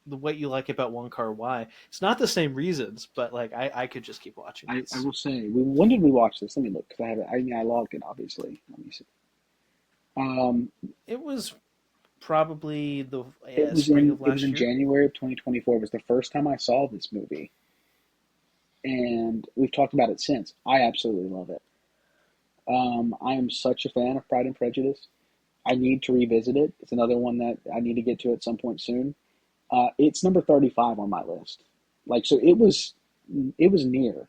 the what you like about One Car Why, it's not the same reasons, but like I could just keep watching I this. will say, when did we watch this? Let me look because I have it. I mean, I logged it obviously. Let me see. Um, It was probably the it was spring in of it was last in year. January of 2024. It was the first time I saw this movie, and we've talked about it since. I absolutely love it. I am such a fan of Pride and Prejudice. I need to revisit it. It's another one that I need to get to at some point soon. It's number 35 on my list. Like so, it was near.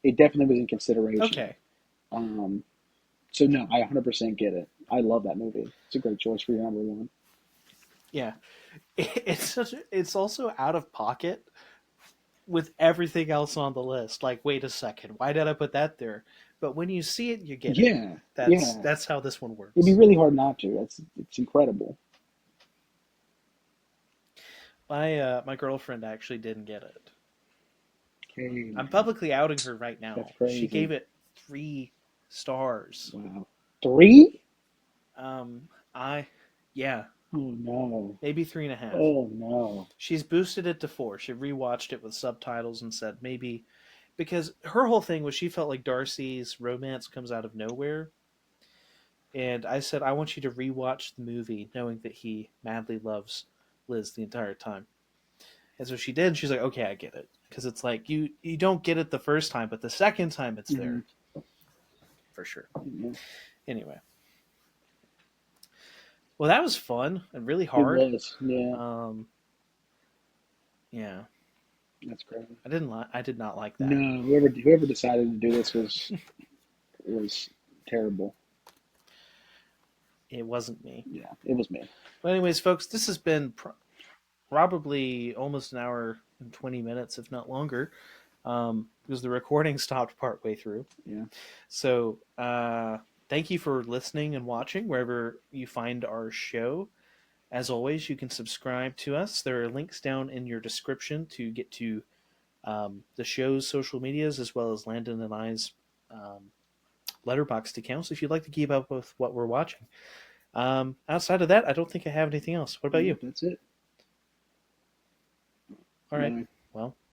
It definitely was in consideration. Okay, Um, so no, I 100% get it. I love that movie. It's a great choice for your number one. yeah, it's also out of pocket with everything else on the list. Like, wait a second, why did I put that there? But when you see it, you get it. Yeah, That's yeah. that's how this one It'd be works. really hard not to. It's incredible. My girlfriend actually didn't get it. Okay, I'm man, publicly outing her right that's now. She crazy. gave it 3 stars. Wow, three? Um, I, yeah, Oh no. maybe 3.5. Oh no. She's boosted it to 4. She rewatched it with subtitles and said maybe because her whole thing was she felt like Darcy's romance comes out of nowhere. And I said I want you to rewatch the movie knowing that he madly loves Liz the entire time. And so she did. And she's like, okay, I get it, because it's like you don't get it the first time, but the second time it's Mm-hmm. there for sure. Yeah, Anyway, well, that was fun and really it hard. was. Yeah, Um, yeah, that's crazy. I did not like that. No, whoever decided to do this was terrible. It wasn't me. Yeah, it was me. But anyways, folks, this has been probably almost an hour and 20 minutes, if not longer, because the recording stopped partway through. Yeah. So thank you for listening and watching wherever you find our show. As always, you can subscribe to us. There are links down in your description to get to the show's social medias as well as Landon and I's um, Letterboxd accounts if you'd like to keep up with what we're watching. Outside of that, I don't think I have anything else. What about you? Nope, that's it. All right. Bye. Well,